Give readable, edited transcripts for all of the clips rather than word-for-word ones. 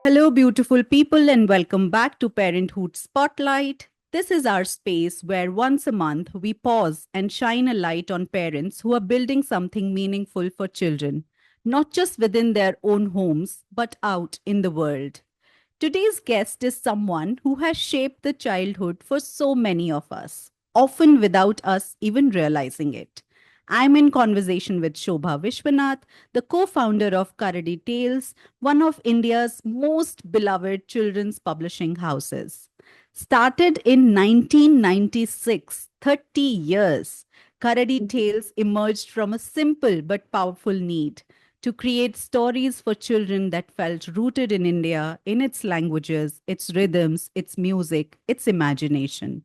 Hello, beautiful people, and welcome back to Parenthoot Spotlight. This is our space where once a month we pause and shine a light on parents who are building something meaningful for children, not just within their own homes, but out in the world. Today's guest is someone who has shaped the childhood for so many of us, often without us even realizing it. I'm in conversation with Shobha Viswanath, the co founder of Karadi Tales, one of India's most beloved children's publishing houses. Started in 1996, 30 years, Karadi Tales emerged from a simple but powerful need to create stories for children that felt rooted in India, in its languages, its rhythms, its music, its imagination.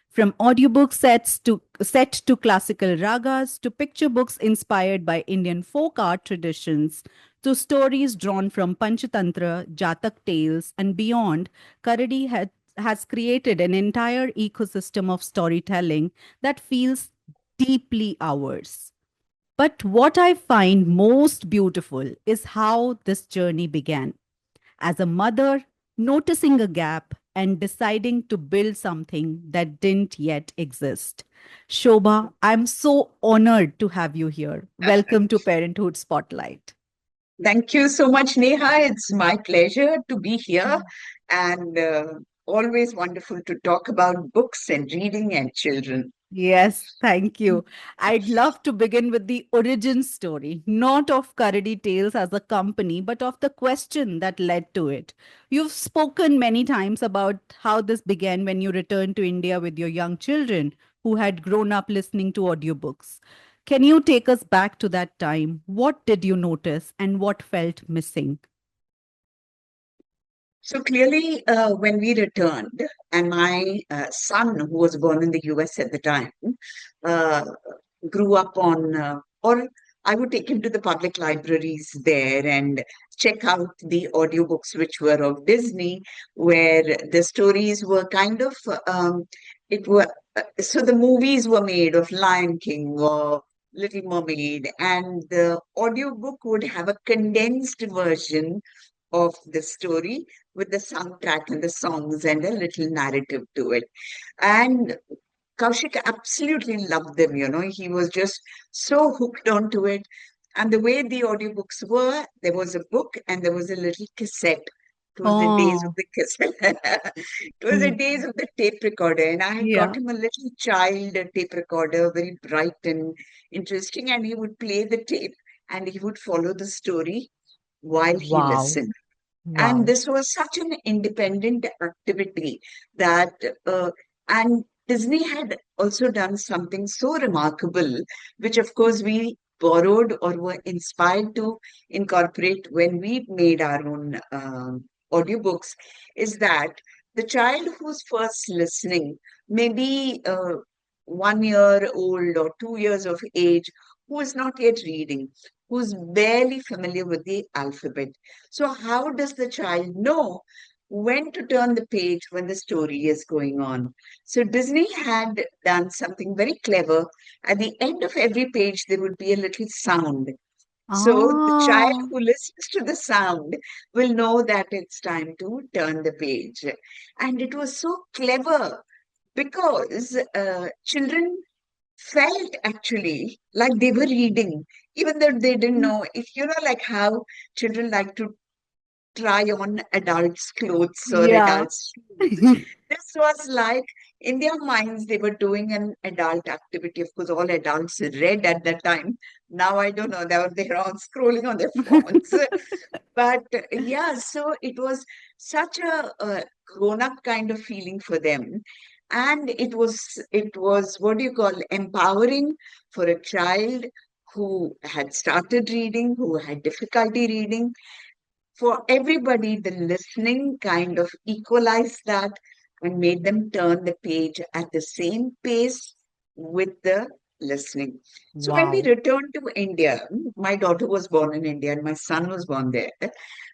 From audiobook set to classical ragas to picture books inspired by Indian folk art traditions to stories drawn from Panchatantra, Jatak tales, and beyond, has created an entire ecosystem of storytelling that feels deeply ours. But what I find most beautiful is how this journey began. As a mother, noticing a gap and deciding to build something that didn't yet exist. Shobha, I'm so honored to have you here. Welcome to Parenthoot Spotlight. Thank you so much, Neha. It's my pleasure to be here and always wonderful to talk about books and reading and children. Yes, thank you. I'd love to begin with the origin story, not of Karadi Tales as a company, but of the question that led to it. You've spoken many times about how this began when you returned to India with your young children who had grown up listening to audiobooks. Can you take us back to that time? What did you notice and what felt missing? So clearly, when we returned, and my son, who was born in the US at the time, uh, grew up on, or I would take him to the public libraries there and check out the audiobooks which were of Disney, where the stories were kind of, it were, so the movies were made of Lion King or Little Mermaid, and the audiobook would have a condensed version of the story with the soundtrack and the songs and a little narrative to it. And Kaushik absolutely loved them, he was just so hooked onto it. And the way the audiobooks were, there was a book and there was a little cassette. It was the days of Oh, the cassette. It was the hmm. days of the tape recorder. And I had got Yeah. him a little child tape recorder, very bright and interesting. And he would play the tape and he would follow the story while he Wow. listened. And Wow. this was such an independent activity that, and Disney had also done something so remarkable, which of course we borrowed or were inspired to incorporate when we made our own audiobooks, is that the child who's first listening, maybe 1 year old or 2 years of age, who is not yet reading, who's barely familiar with the alphabet. So, how does the child know when to turn the page when the story is going on? So, Disney had done something very clever. At the end of every page, there would be a little sound. So, the child Ah. who listens to the sound will know that it's time to turn the page. And it was so clever because children felt actually like they were reading, even though they didn't know. If like how children like to try on adults' clothes or Yeah. adults' shoes. This was like in their minds, they were doing an adult activity. Of course, all adults read at that time. Now I don't know, they're all scrolling on their phones. But yeah, so it was such a grown-up kind of feeling for them. And it was what do you call empowering for a child who had started reading, who had difficulty reading, for everybody, the listening kind of equalized that and made them turn the page at the same pace with the listening. So when we Wow. returned to India, my daughter was born in India and my son was born there.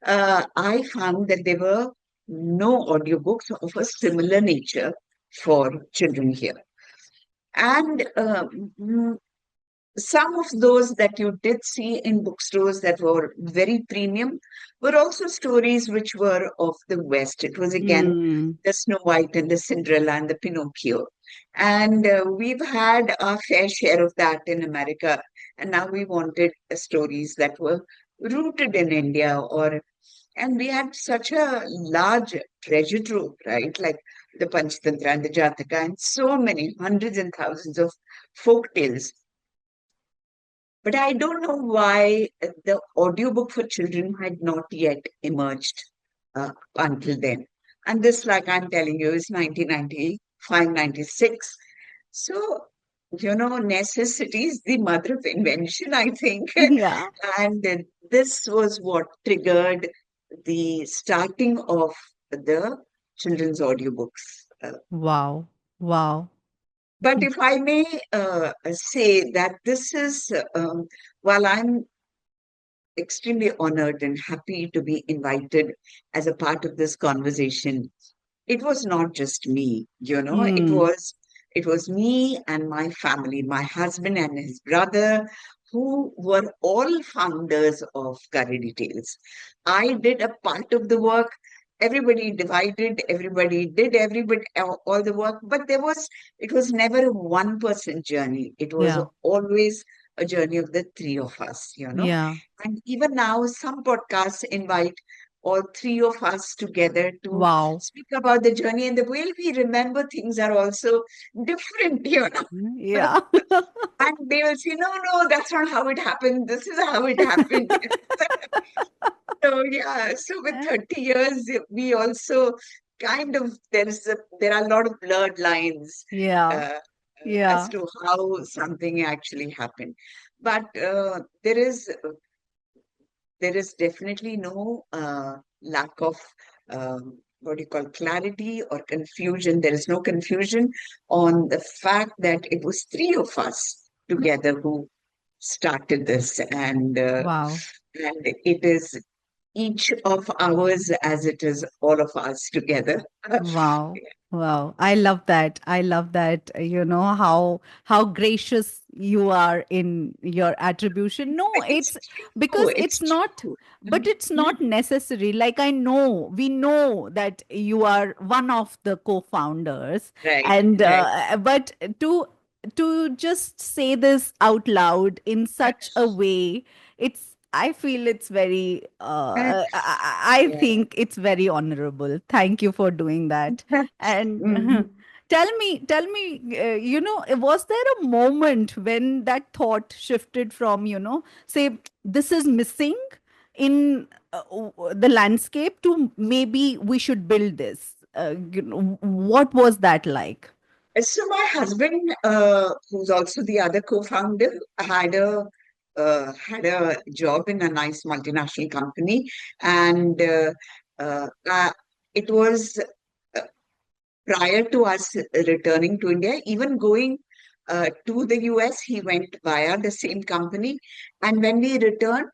I found that there were no audiobooks of a similar nature for children here. And some of those that you did see in bookstores that were very premium were also stories which were of the West. It was again Hmm. the Snow White and the Cinderella and the Pinocchio. And we've had our fair share of that in America. And now we wanted stories that were rooted in India, or and we had such a large treasure trove, right? Like the Panchtantra and the Jataka, and so many hundreds and thousands of folk tales. But I don't know why the audiobook for children had not yet emerged until then. And this, like I'm telling you, is 1995, 96. So, necessity is the mother of invention, I think. Yeah. And this was what triggered the starting of the children's audiobooks. Wow. Wow. But if I may say that this is, while I'm extremely honored and happy to be invited as a part of this conversation, it was not just me, it Hmm. was me and my family, my husband and his brother, who were all founders of Karadi Tales. I did a part of the work. Everybody divided, everybody did everybody all the work, but it was never a one person journey. It was Yeah. always a journey of the three of us. Yeah. And even now, some podcasts invite all three of us together to Wow. speak about the journey, and the way we remember things are also different. Yeah. And they will say, no, no, that's not how it happened. This is how it happened. So yeah, so with 30 years, we also kind of there are a lot of blurred lines Yeah. uh, as Yeah. to how something actually happened. But there is definitely no lack of what do you call clarity or confusion. There is no confusion on the fact that it was three of us together who started this, Wow. and it is each of ours as it is all of us together. Wow. Wow. I love that. I love that. How gracious you are in your attribution. No, It's it's true. because It's it's not, true. but it's Mhm. not necessary. Like we know that you are one of the co-founders, Right, and right. but to just say this out loud in such a way, I feel it's very, I Yeah. think it's very honorable. Thank you for doing that. And Mhm. was there a moment when that thought shifted from, say, this is missing in the landscape to maybe we should build this? What was that like? So my husband, who's also the other co-founder, had a job in a nice multinational company, and it was uh, prior to us returning to India. Even going to the US, he went via the same company, and when we returned,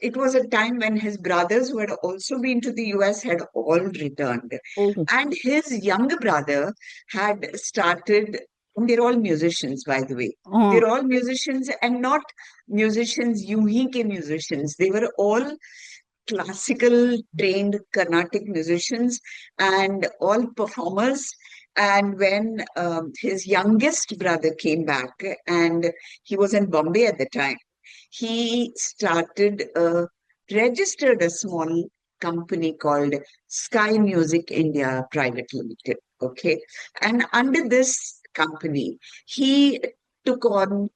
it was a time when his brothers, who had also been to the US, had all returned. Oh, And his younger brother had started, and they're all musicians, by the way. oh, They're all musicians, and not musicians, Yuhi musicians. They were all classical trained Carnatic musicians and all performers. And when his youngest brother came back, and he was in Bombay at the time, he registered a small company called Sky Music India Private Limited. Okay. And under this company, he took on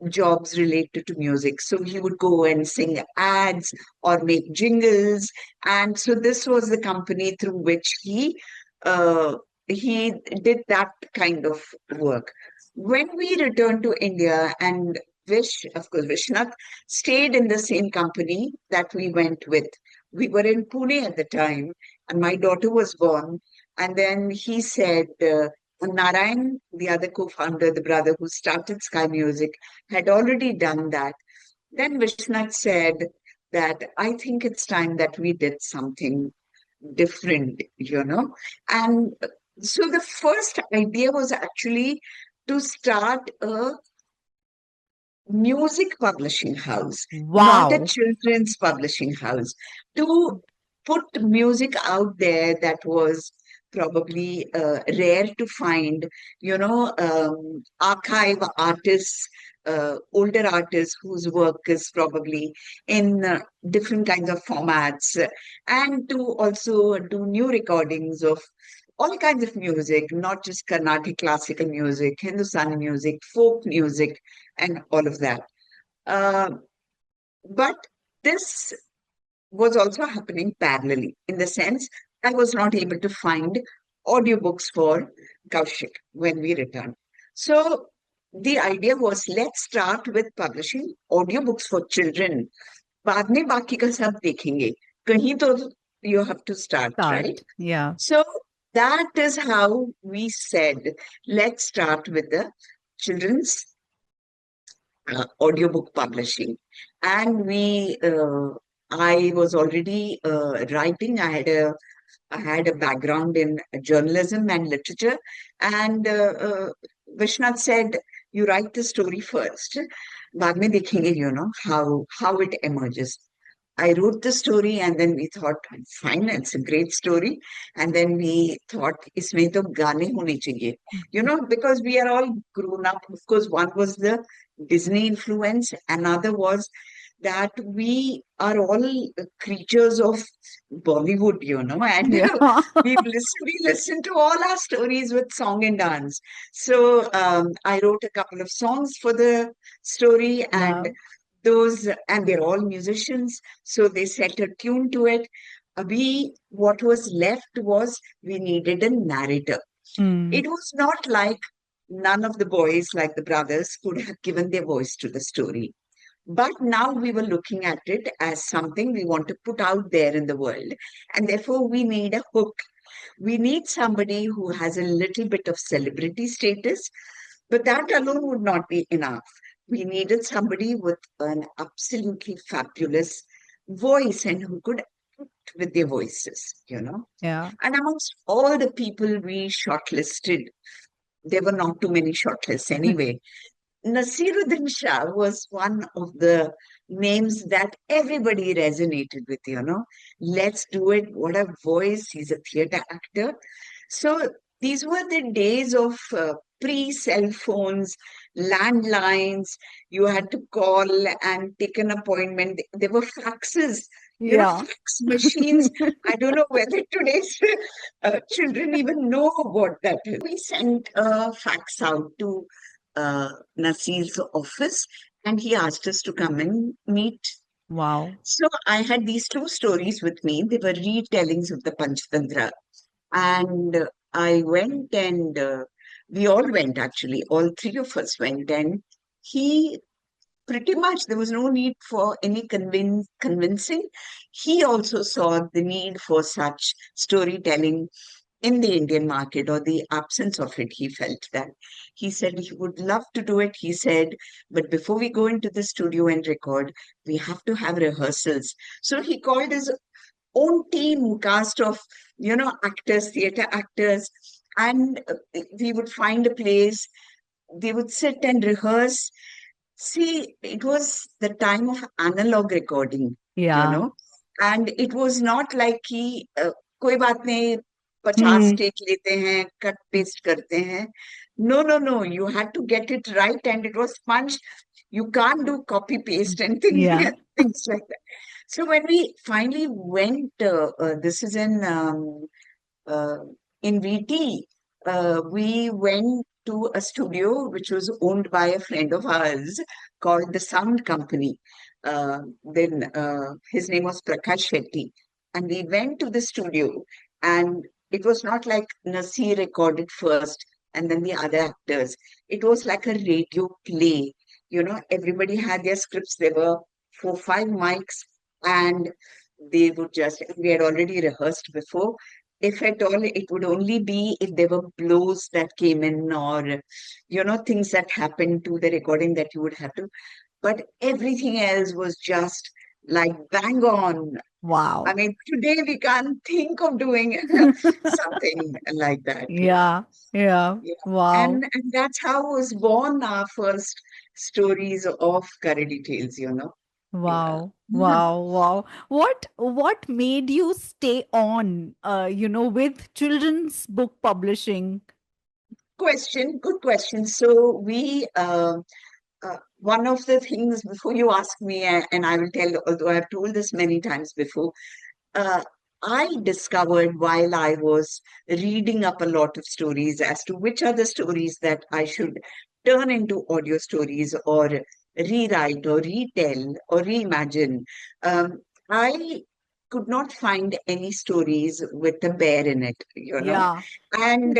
jobs related to music. So he would go and sing ads or make jingles. And so this was the company through which uh, he did that kind of work. When we returned to India, and of course, Vishnath stayed in the same company that we went with. We were in Pune at the time, and my daughter was born. And then he said, Narayan, the other co-founder, the brother who started Sky Music, had already done that. Then Vishnath said that I think it's time that we did something different. And so the first idea was actually to start a music publishing house, not a Wow. children's publishing house, to put music out there that was probably rare to find, archive artists, older artists whose work is probably in different kinds of formats, and to also do new recordings of all kinds of music, not just Carnatic classical music, Hindustani music, folk music, and all of that. Uh, but this was also happening parallelly in the sense I was not able to find audiobooks for Kaushik when we returned. So the idea was let's start with publishing audiobooks for children. बाद में बाकी का सब देखेंगे. कहीं तो you have to start, right? Start. Yeah. So that is how we said, let's start with the children's audiobook publishing. And I was already writing. I had a background in journalism and literature. And Vishnath said, you write the story first. बाद में देखेंगे, how it emerges. I wrote the story and then we thought, fine, it's a great story. And then we thought, इसमें तो गाने होने चाहिए. Because we are all grown up. Of course, one was the Disney influence. Another was that we are all creatures of Bollywood, and Yeah. we listen to all our stories with song and dance. So I wrote a couple of songs for the story, and Wow. they're all musicians, so they set a tune to it. What was left was we needed a narrator. Mm. It was not like none of the boys, like the brothers, could have given their voice to the story. But now we were looking at it as something we want to put out there in the world. And therefore, we need a hook. We need somebody who has a little bit of celebrity status, but that alone would not be enough. We needed somebody with an absolutely fabulous voice and who could act with their voices. Yeah. And amongst all the people we shortlisted, there were not too many shortlists anyway. Naseeruddin Shah was one of the names that everybody resonated with. Let's do it. What a voice. He's a theater actor. So these were the days of pre-cell phones, landlines. You had to call and take an appointment. There were faxes, Yeah. fax machines. I don't know whether today's children even know what that is. We sent a fax out to Nasir's office, and he asked us to come and meet. Wow. So I had these two stories with me. They were retellings of the Panchatantra. And I went and we all went actually, all three of us went. And he pretty much, there was no need for any convincing. He also saw the need for such storytelling in the Indian market, or the absence of it. He felt that. He said he would love to do it. He said, but before we go into the studio and record, we have to have rehearsals. So he called his own team cast of, actors, theater actors, and we would find a place. They would sit and rehearse. See, it was the time of analog recording, you Yeah. know, and it was not like कि कोई बात नहीं 50 Mm. take लेते हैं cut paste करते हैं. No, you had to get it right, and it was punched. You can't do copy paste and things Yeah. things like that. So when we finally went, this is uh, in VT, we went to a studio which was owned by a friend of ours called the Sound Company. Then his name was Prakash Shetty. And we went to the studio, and it was not like Nasir recorded first and then the other actors. It was like a radio play. Everybody had their scripts. There were 4, 5 mics, and we had already rehearsed before. If at all, it would only be if there were blows that came in, or, things that happened to the recording that you would have to. But everything else was just like bang on. I Wow. mean, today we can't think of doing something like that. Yeah. Yeah. Yeah. Wow. And that's how was born our first stories of Karadi Tales, Yeah. Wow, wow, wow. What made you stay on, with children's book publishing? Good question. So one of the things before you ask me, and I will tell, although I've told this many times before, uh, I discovered while I was reading up a lot of stories as to which are the stories that I should turn into audio stories or rewrite or retell or reimagine. Um, I could not find any stories with a bear in it. Yeah. And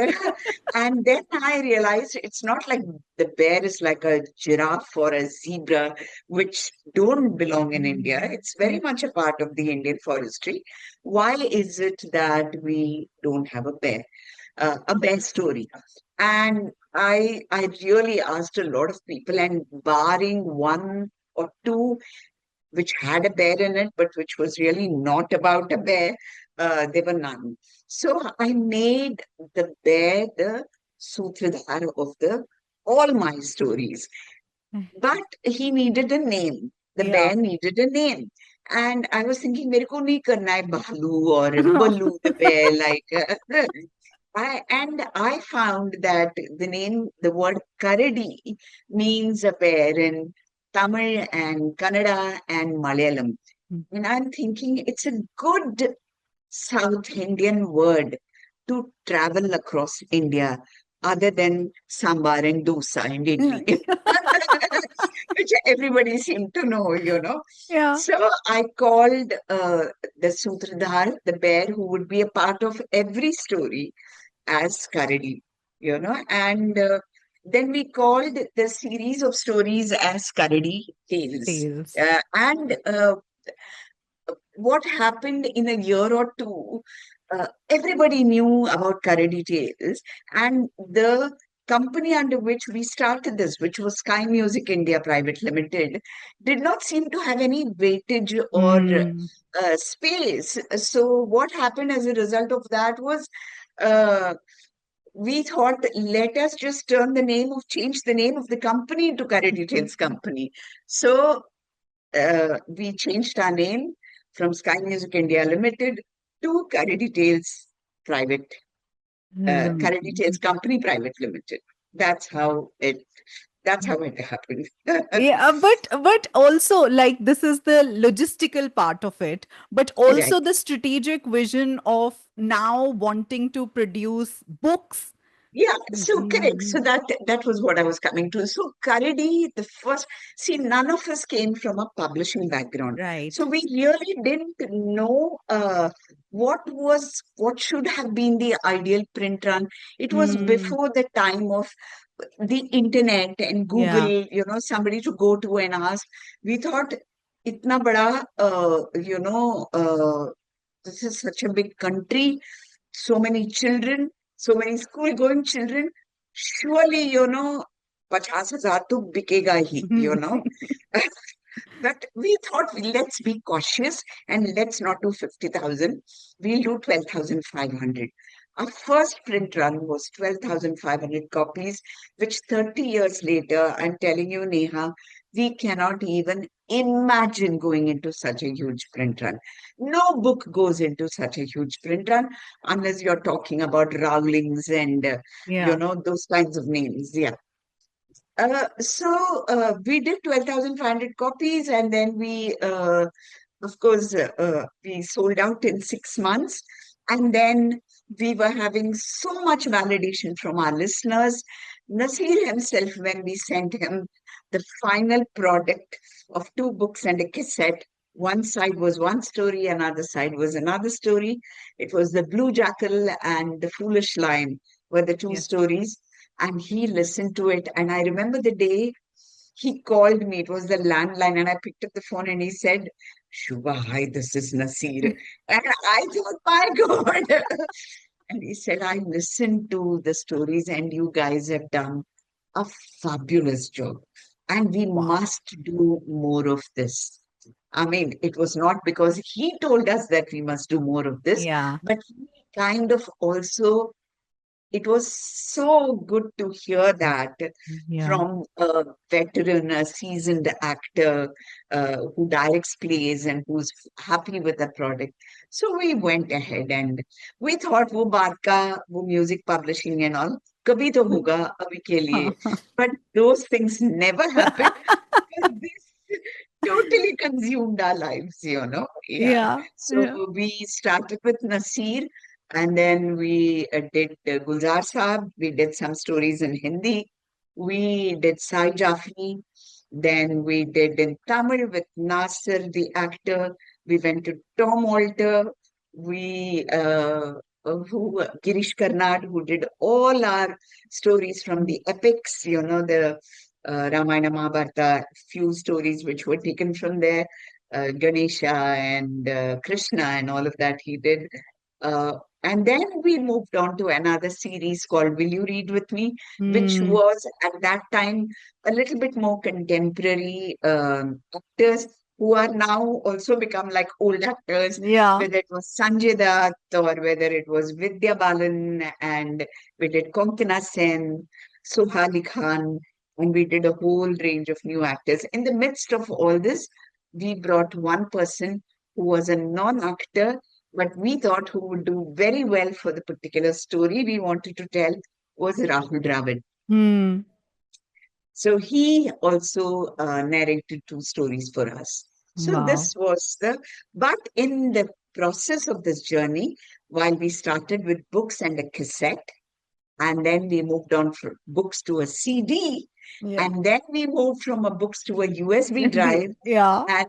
and then I realized it's not like the bear is like a giraffe or a zebra, which don't belong in India. Mm. It's very much a part of the Indian forestry. Why is it that we don't have a bear story? And I really asked a lot of people, and barring one or two which had a bear in it, but which was really not about a bear, there were none. So I made the bear the sutradhar of the all my stories. But he needed a name. The Yeah. bear needed a name. And I was thinking, मेरे को नहीं करना है Balu or Balu the bear. I found that the name, the word Karadi means a bear in Tamil and Kannada and Malayalam. And I'm thinking it's a good South Indian word to travel across India, other than sambar and dosa and idli, which everybody seemed to know. Yeah. So I called the Sutradhar, the bear who would be a part of every story, as Karadi, and then we called the series of stories as Karadi Tales. Tales. And what happened in a year or two, everybody knew about Karadi Tales, and the company under which we started this, which was Sky Music India Private Limited, did not seem to have any weightage or Mm. space. So what happened as a result of that was, uh, we thought, let us just change the name of the company into Karadi Tales Company. So we changed our name from Sky Music India Limited to Karadi Tales Private, Karadi Tales Limited. Company Private Limited. That's how it. That's how it happened. Yeah, but also like this is the logistical part of it, but Right. also the strategic vision of now wanting to produce books. Yeah, so correct. Mhm. So that was what I was coming to. So Karadi, the first, see, none of us came from a publishing background. So Right. we really didn't know what should have been the ideal print run. It was Mm. before the time of the internet and Yeah. Google, somebody to go to and ask. We thought, itna bada, this is such a big country, so many children, so many school going children. Surely, 50,000 to bikega hi. But we thought, let's be cautious and let's not do 50,000. We'll do 12,500. Our first print run was 12,500 copies, which 30 years later, I'm telling you, Neha, we cannot even imagine going into such a huge print run. No book goes into such a huge print run unless you're talking about Rowlings and, Yeah. those kinds of names. Yeah. So we did 12,500 copies, and then of course, we sold out in 6 months. And then we were having so much validation from our listeners. Nasir himself, when we sent him the final product of two books and a cassette, one side was one story, another side was another story. It was The Blue Jackal and The Foolish Lion were the two Yes. stories, and he listened to it. And I remember the day he called me, it was the landline, and I picked up the phone and he said, Shubha, hi, this is Nasir. And I thought, my God. And he said, I listened to the stories and you guys have done a fabulous job. And we Wow. must do more of this. I mean, it was not because he told us that we must do more of this, Yeah. but he kind of also it was so good to hear that Yeah. from a veteran, a seasoned actor who directs plays and who's happy with the product. So we went ahead and we thought वो बात का वो music publishing and all कभी तो होगा अभी के लिए. But those things never happened because this totally consumed our lives, you know. Yeah. Yeah. So Yeah. we started with Nasir, and then we did Gulzar Saab. We did some stories in Hindi. We did Sai Jafri. Then we did in Tamil with Nasir, the actor. We went to Tom Alter. We Girish Karnad, who did all our stories from the epics, you know, the Ramayana Mahabharata, few stories which were taken from there. Ganesha and Krishna and all of that he did. Uh, and then we moved on to another series called Will You Read With Me, which Hmm. was at that time a little bit more contemporary actors who are now also become like old actors, Yeah. whether it was Sanjay Dutt or whether it was Vidya Balan, and we did Konkana Sen, Sohali Khan, and we did a whole range of new actors. In the midst of all this, we brought one person who was a non-actor, but we thought who would do very well for the particular story we wanted to tell was Rahul Dravid. Hmm. So he also narrated two stories for us. So Wow. this was but in the process of this journey, while we started with books and a cassette, and then we moved on from books to a CD, Yeah. and then we moved from a books to a USB drive, Yeah. and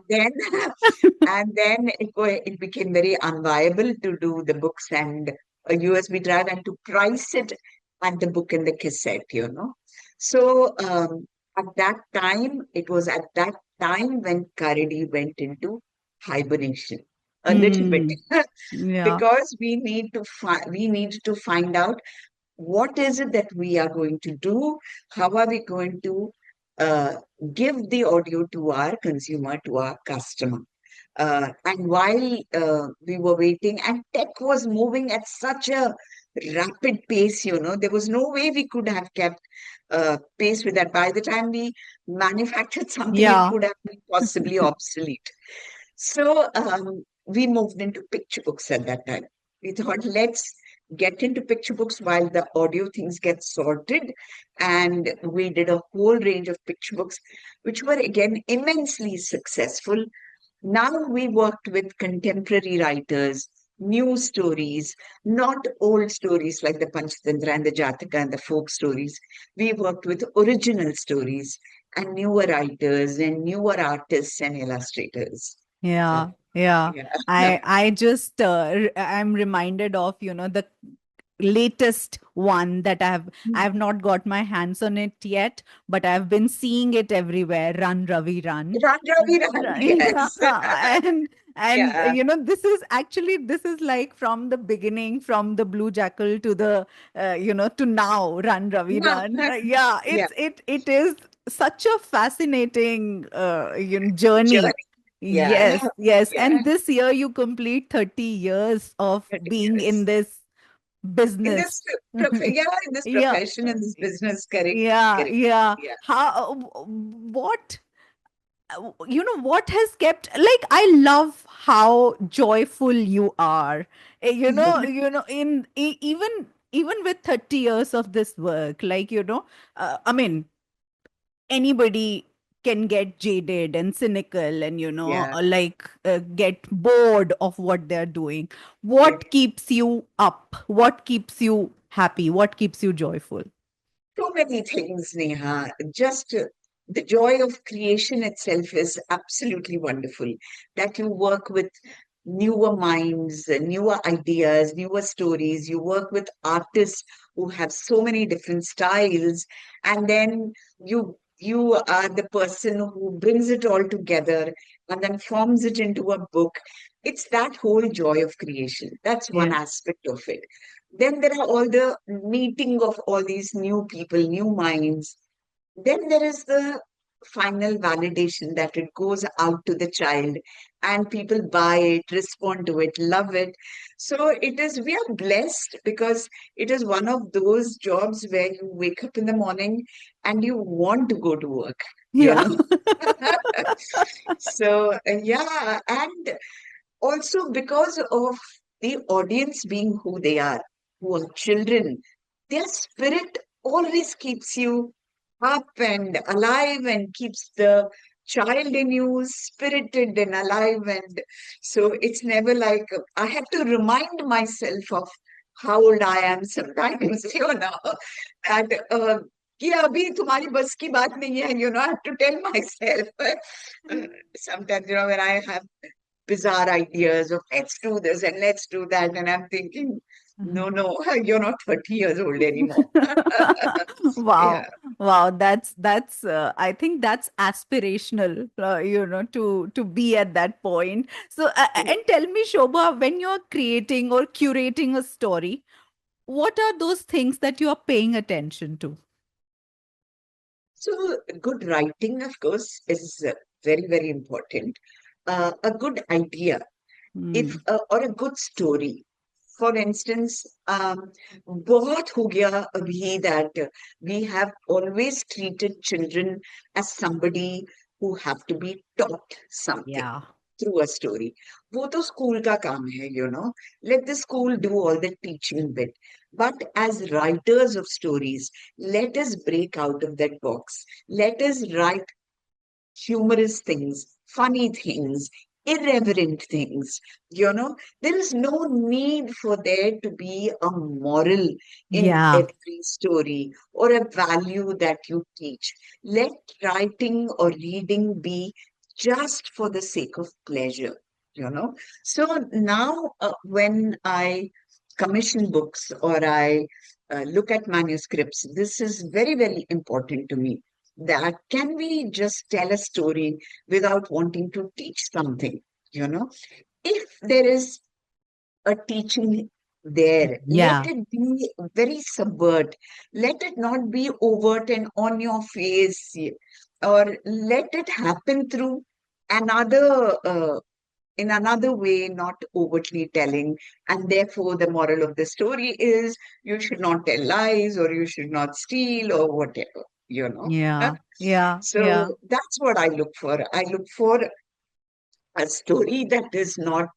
then it became very unviable to do the books and a USB drive and to price it and the book and the cassette, you know. So at that time, it was at that time when Karadi went into hibernation a little bit Hmm. Yeah. because we need to find out what is it that we are going to do? How are we going to uh, give the audio to our consumer, to our customer? And while we were waiting, and tech was moving at such a rapid pace, you know, there was no way we could have kept pace with that. By the time we manufactured something, it Yeah. would have been possibly obsolete. So we moved into picture books at that time. We thought, let's get into picture books while the audio things get sorted. And we did a whole range of picture books, which were again immensely successful. Now we worked with contemporary writers, new stories, not old stories like the Panchatantra and the Jataka and the folk stories. We worked with original stories and newer writers and newer artists and illustrators. Uh, Yeah. Yeah. yeah. I just I'm reminded of, the latest one that I've not got my hands on it yet, but I've been seeing it everywhere. Run, Ravi, run. Run, Ravi, run. Yeah, Yes. and Yeah. this is like from the beginning, from the blue jackal to the to now, Run, Ravi, run. Yeah, Yeah. it is such a fascinating journey. Journey. Yeah. Yes, yes. Yeah. And this year you complete 30 years of 30 being in years. this In business. this in this Yeah, profession, in this business, correct, yeah, correct. yeah. Yeah. What, what has kept, like, I love how joyful you are. Even with 30 years of this work, like, I mean, anybody can get jaded and cynical and Yeah. get bored of what they're doing. What Correct. keeps you up? What keeps you happy? What keeps you joyful? So many things, Neha. Just the joy of creation itself is absolutely wonderful. That you work with newer minds, newer ideas, newer stories. You work with artists who have so many different styles, and then you are the person who brings it all together and then forms it into a book. It's that whole joy of creation. That's one Yeah. aspect of it. Then there are all the meeting of all these new people, new minds. Then there is the final validation that it goes out to the child and people buy it, respond to it, love it. So it is, we are blessed because it is one of those jobs where you wake up in the morning and you want to go to work, you Yeah. know. So, yeah, and also because of the audience being who they are, who are children, their spirit always keeps you up and alive and keeps the child in you spirited and alive. And so it's never like I have to remind myself of how old I am sometimes, that कि अभी तुम्हारी बस की बात नहीं है, I have to tell myself. Sometimes, when I have bizarre ideas of let's do this and let's do that. And I'm thinking, no, no, you're not 30 years old anymore. Wow. Yeah. Wow, that's I think that's aspirational, to be at that point. So and tell me, Shobha, when you're creating or curating a story, what are those things that you are paying attention to? So, good writing, of course, is very, very important. A good idea, if Hmm. or a good story. For instance, बहुत हो गया अभी that we have always treated children as somebody who have to be taught something Yeah. through a story. वो तो school का काम है. Let the school do all the teaching bit. But as writers of stories, let us break out of that box. Let us write humorous things, funny things, irreverent things. There is no need for there to be a moral in Yeah. every story or a value that you teach. Let writing or reading be just for the sake of pleasure. You know, so now when I commission books or I look at manuscripts, this is very, very important to me, that can we just tell a story without wanting to teach something? You know, if there is a teaching there, let Yeah. it be very subvert. Let it not be overt and on your face, or let it happen through another. In another way, not overtly telling. And therefore, the moral of the story is you should not tell lies or you should not steal or whatever. Yeah. Yeah. Yeah. So that's what I look for. I look for a story that is not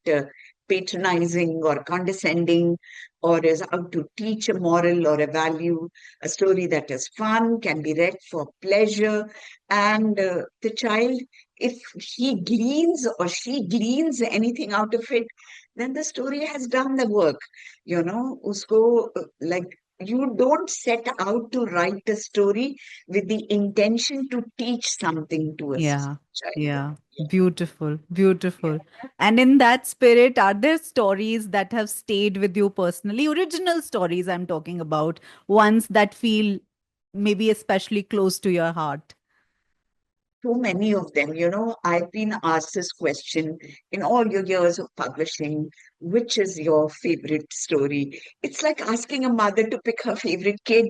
patronizing or condescending or is out to teach a moral or a value, a story that is fun, can be read for pleasure. And the child, if he gleans or she gleans anything out of it, then the story has done the work. Like, you don't set out to write a story with the intention to teach something to a Yeah, child. yeah. Beautiful, beautiful. And in that spirit, are there stories that have stayed with you personally? Original stories I'm talking about, ones that feel maybe especially close to your heart. Too many of them. I've been asked this question in all your years of publishing, which is your favorite story? It's like asking a mother to pick her favorite kid.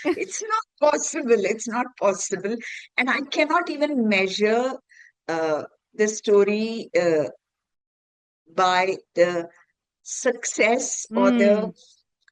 It's not possible. It's not possible. And I cannot even measure uh, the story by the success or the Mm,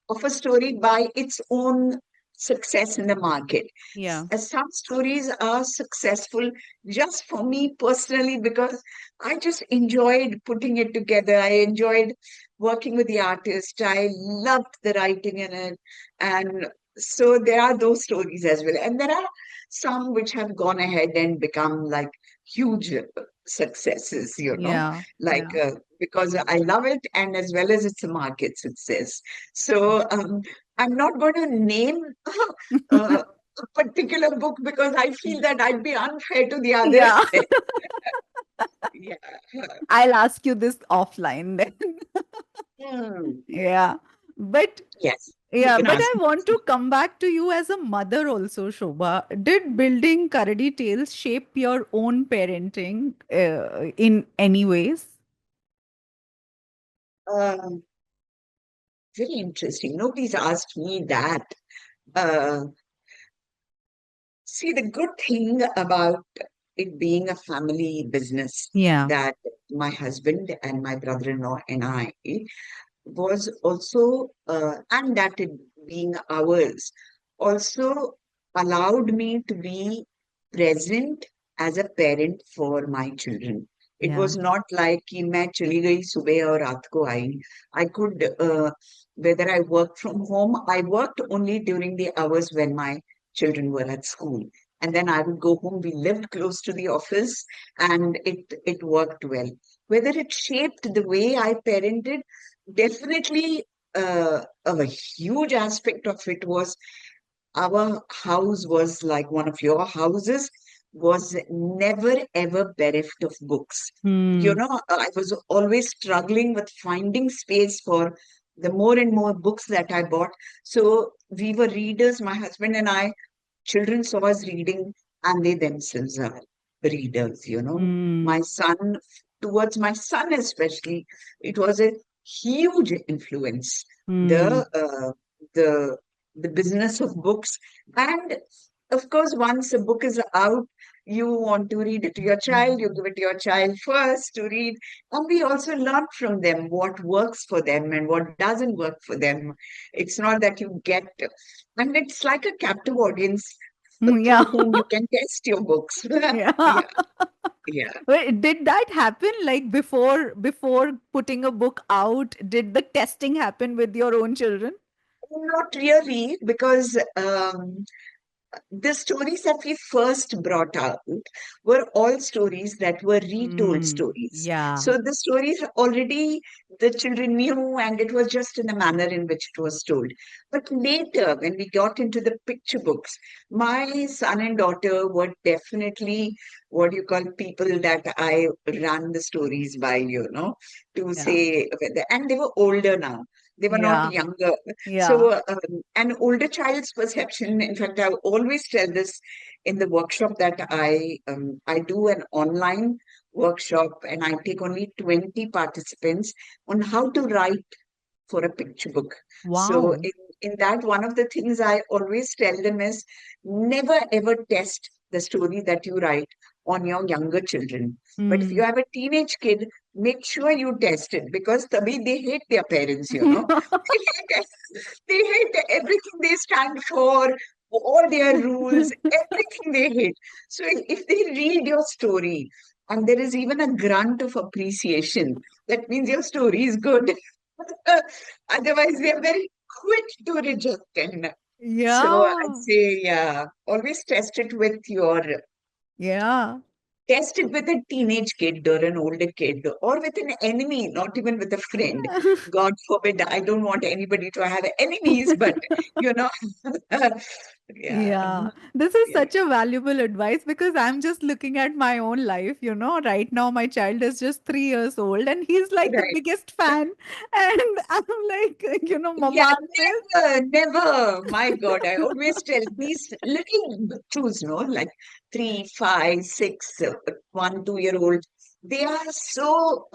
of a story by its own success in the market. yeah, Some stories are successful just for me personally because I just enjoyed putting it together. I enjoyed working with the artist. I loved the writing in it. And so there are those stories as well. And there are some which have gone ahead and become like huge successes, yeah, like yeah. because I love it and as well as it's a market success. So I'm not going to name a particular book because I feel that I'd be unfair to the others. Yeah. Yeah. I'll ask you this offline then. Hmm. Yeah. But Yes, you yeah, can but ask I me. want to come back to you as a mother also, Shobha. Did building Karadi Tales shape your own parenting in any ways? Um, Very interesting. Nobody's asked me that. Uh, See, the good thing about it being a family business Yeah, that my husband and my brother-in-law and I was also, and that it being ours, also allowed me to be present as a parent for my children. It yeah, was not like कि मैं चली गई सुबह और रात को आई. I could, whether I worked from home, I worked only during the hours when my children were at school. And then I would go home. We lived close to the office and it worked well. Whether it shaped the way I parented, definitely, a huge aspect of it was our house was like one of your houses, was never ever bereft of books. You hmm, know, I was always struggling with finding space for the more and more books that I bought. So we were readers, my husband and I. Children saw us reading, and they themselves are readers, you know. hmm, My son, towards my son especially, it was a huge influence. hmm, The uh, the the business of books, and of course, once a book is out, you want to read it to your child. You give it to your child first to read, and we also learn from them what works for them and what doesn't work for them. It's not that you get, and it's like a captive audience yeah, through whom you can test your books. yeah. Yeah, yeah. Wait, did that happen like before putting a book out? Did the testing happen with your own children? Not really, because the stories that we first brought out were all stories that were retold Hmm. stories. Yeah. So the stories already the children knew, and it was just in the manner in which it was told. But later, when we got into the picture books, my son and daughter were definitely what you call people that I ran the stories by, you know, to Yeah. say, and they were older now. They were not Yeah. younger. Yeah. So, an older child's perception, in fact, I always tell this in the workshop that I do an online workshop and I take only 20 participants on how to write for a picture book. So Wow. in that, one of the things I always tell them is never ever test the story that you write on your younger children. But if you Hmm. have a teenage kid, make sure you test it because tabhi they hate their parents, you know. They hate, they hate everything they stand for, all their rules, everything they hate. So if they read your story and there is even a grunt of appreciation, that means your story is good. Otherwise, we are very quick to reject it. So I'd Yeah. say, yeah, always Yeah. test it with a teenage kid or an older kid or with an enemy, not even with a friend. God forbid, I don't want anybody to have enemies, but you know, yeah, Yeah, this is yeah, such a valuable advice because I'm just looking at my own life. Right now my child is just 3 years old and he's like the right. biggest fan. And I'm like, Yeah, Mama this. never, never. My God, I always tell these little bachus, no, like 3, 5, 6, 1, 2 year old. They are so,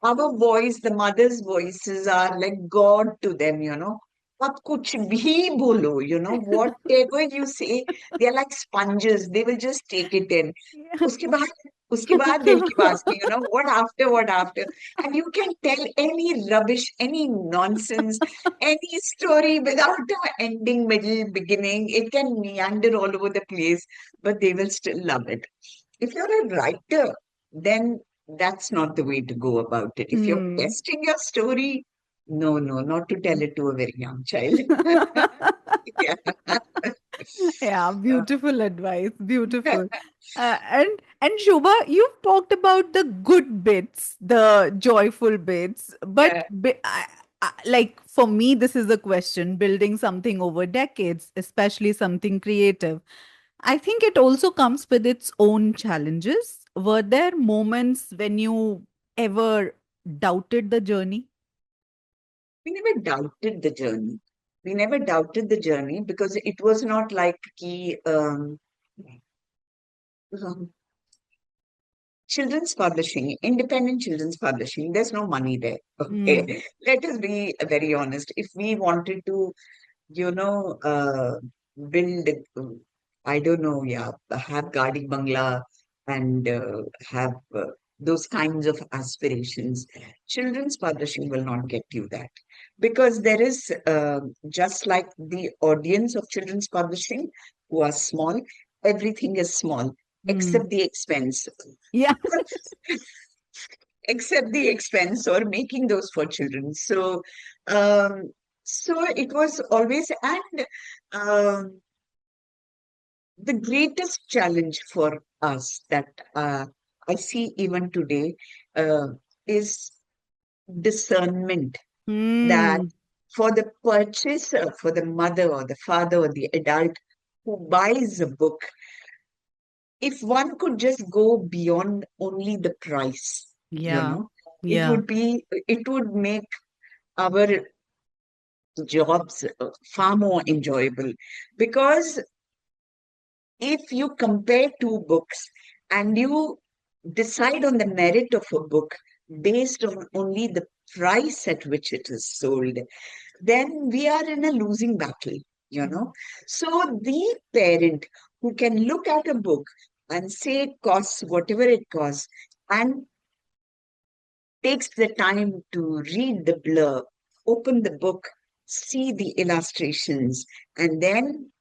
our voice, the mother's voices are like God to them, you know. आप कुछ भी बोलो, you know, whatever you say, they are like sponges. They will just take it in. Yeah. उसके बाद, उसके बाद they'll keep asking, you know, what after? And you can tell any rubbish, any nonsense, any story without an ending, middle, beginning. It can meander all over the place, but they will still love it. If you're a writer, then that's not the way to go about it. If you're Hmm. testing your story, no, no, not to tell it to a very young child. Yeah. Yeah, beautiful advice. Beautiful. And Shobha, you've talked about the good bits, the joyful bits, but Yeah. like for me, this is a question: building something over decades, especially something creative. I think it also comes with its own challenges. Were there moments when you ever doubted the journey? We never doubted the journey. We never doubted the journey because it was not like um, children's publishing, independent children's publishing, there's no money there. Hmm. Okay. Let us be very honest. If we wanted to, you know, build I don't know, yeah, have Gadi Bangla and have those kinds of aspirations. Children's publishing will not get you that because there is, just like the audience of children's publishing who are small, everything is small Hmm. except the expense. Yeah. Except the expense or making those for children. Um, so it was always, and um, the greatest challenge for us that I see even today uh, is discernment that Hmm. for the purchaser, for the mother or the father or the adult who buys a book, if one could just go beyond only the price, Yeah. Yeah. it would make our jobs far more enjoyable because if you compare two books and you decide on the merit of a book based on only the price at which it is sold, then we are in a losing battle, you know. So the parent who can look at a book and say it costs whatever it costs and takes the time to read the blurb, open the book, see the illustrations, and then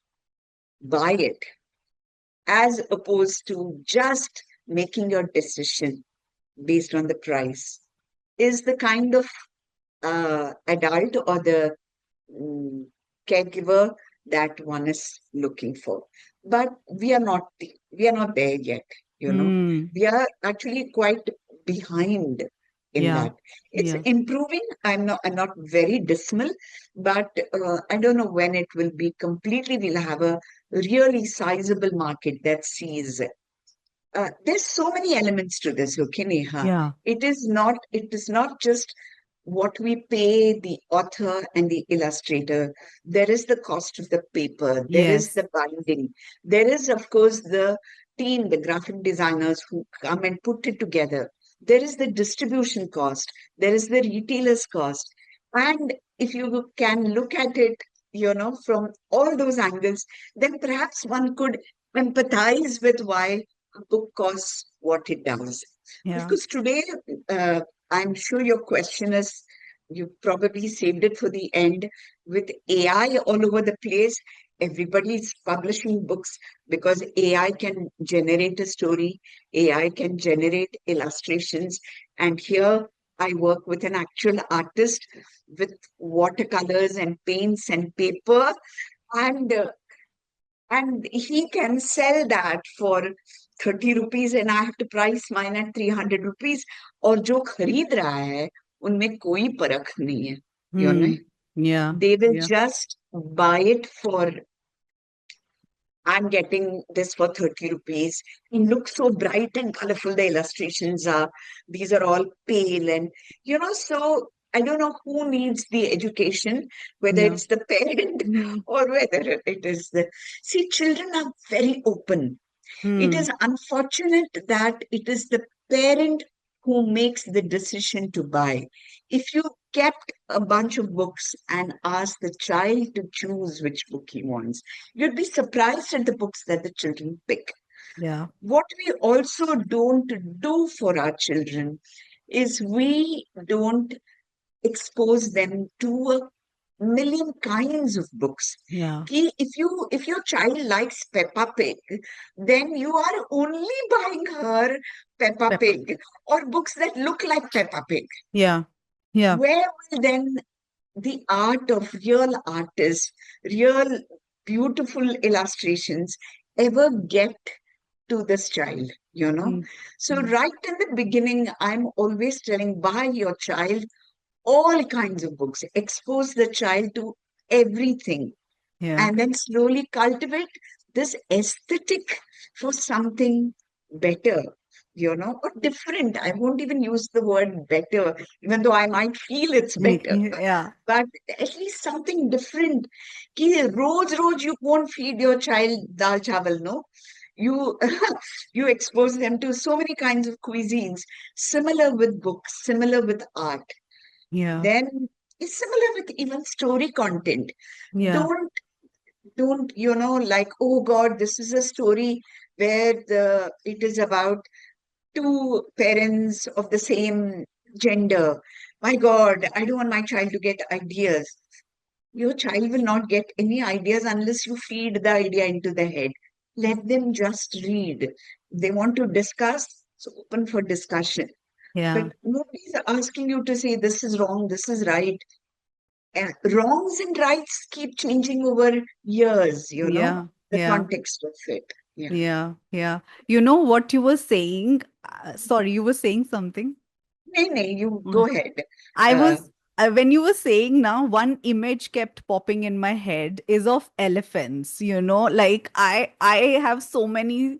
buy it, as opposed to just making your decision based on the price, is the kind of adult or the mm, caregiver that one is looking for. But we are not there yet, you know. Hmm. We are actually quite behind in Yeah. that. It's Yeah. improving. I'm not very dismal, but I don't know when it will be completely. We'll have a really sizable market that sees there's so many elements to this, okay, Neha. Yeah. It is not just what we pay the author and the illustrator. There is the cost of the paper, there is Yes. the binding, there is, of course, the team, the graphic designers who come and put it together. There is the distribution cost, there is the retailer's cost. And if you can look at it, from all those angles, then perhaps one could empathize with why a book costs what it does. Of Yeah. course, today, uh, I'm sure your question is, you probably saved it for the end. With AI all over the place, everybody's publishing books because AI can generate a story, AI can generate illustrations. And here I work with an actual artist with watercolors and paints and paper. And he can sell that for 30 rupees and I have to price mine at 300 rupees. और जो खरीद रहा है उनमें कोई परख नहीं है. You know, Hmm. Yeah. they will Yeah. just buy it for, I'm getting this for 30 rupees. It looks so bright and colorful. The illustrations are, these are all pale. And, so I don't know who needs the education, whether Yeah. it's the parent Hmm. or whether it is the. See, children are very open. It Hmm. is unfortunate that it is the parent who makes the decision to buy. If you kept a bunch of books and asked the child to choose which book he wants, you'd be surprised at the books that the children pick. Yeah. What we also don't do for our children is we don't expose them to a million kinds of books. Yeah. If your child likes Peppa Pig, then you are only buying her Peppa Pepper. Pig or books that look like Peppa Pig. Yeah. Yeah. Where will then the art of real artists, real beautiful illustrations ever get to this child, you know? Hmm. So, Hmm. right in the beginning, I'm always telling, buy your child all kinds of books, expose the child to everything, Yeah. and then slowly cultivate this aesthetic for something better, or different. I won't even use the word better, even though I might feel it's better, Yeah. but at least something different. Ki roz you won't feed your child dal chawal, no? You you expose them to so many kinds of cuisines, similar with books, similar with art. Yeah. Then it's similar with even story content. Yeah. Don't don't, like, oh God, this is a story where it is about two parents of the same gender. My God, I don't want my child to get ideas. Your child will not get any ideas unless you feed the idea into the head. Let them just read. They want to discuss, so open for discussion. Yeah. But nobody's asking you to say this is wrong, this is right. Wrongs and rights keep changing over years, Yeah. the Yeah. context of it. Yeah. Yeah. Yeah. You know what you were saying? Sorry, you were saying something. Nay, nay, you go ahead. I Uh, was when you were saying now, one image kept popping in my head is of elephants, like I have so many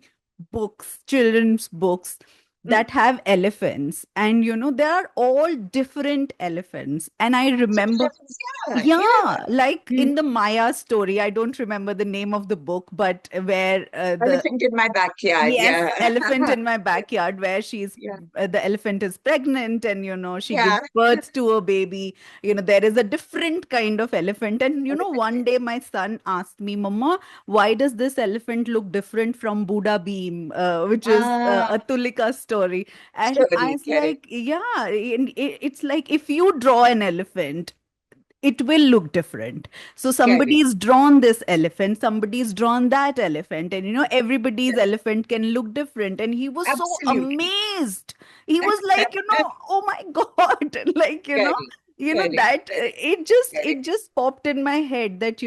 books, children's books mm, that have elephants, and they are all different elephants. And I remember, yeah, yeah. yeah, like Mm. in the Maya story, I don't remember the name of the book, but where the Elephant in my backyard. yes, Yeah. elephant in my backyard, where Yeah. the elephant is pregnant, and she Yeah. gives birth to a baby. There is a different kind of elephant. And Elephant. one day my son asked me, Mama, why does this elephant look different from Buddha Beam, which is Ah, a Tulika story? And I story. was Correct. like, yeah, it's like if you draw an elephant, it will look different. So Correct. somebody's drawn this elephant, somebody's drawn that elephant, and everybody's Correct. elephant can look different. And he was so Absolutely. amazed. He was like, oh my God, like, Correct. Correct. that Correct. it Correct. just popped in my head that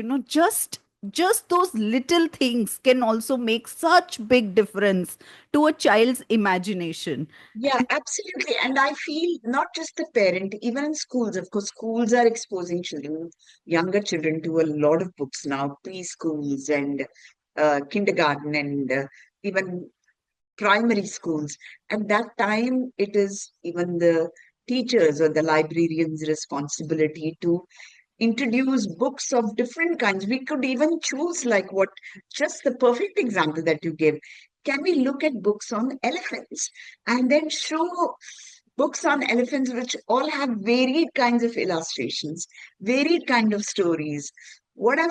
just those little things can also make such big difference to a child's imagination. Yeah, absolutely. And I feel not just the parent, even in schools, of course, schools are exposing children, younger children, to a lot of books now, preschools and kindergarten and even primary schools. At that time, it is even the teachers or the librarians' responsibility to introduce books of different kinds. We could even choose, like, what, just the perfect example that you gave. Can we look at books on elephants and then show books on elephants which all have varied kinds of illustrations, varied kind of stories? What a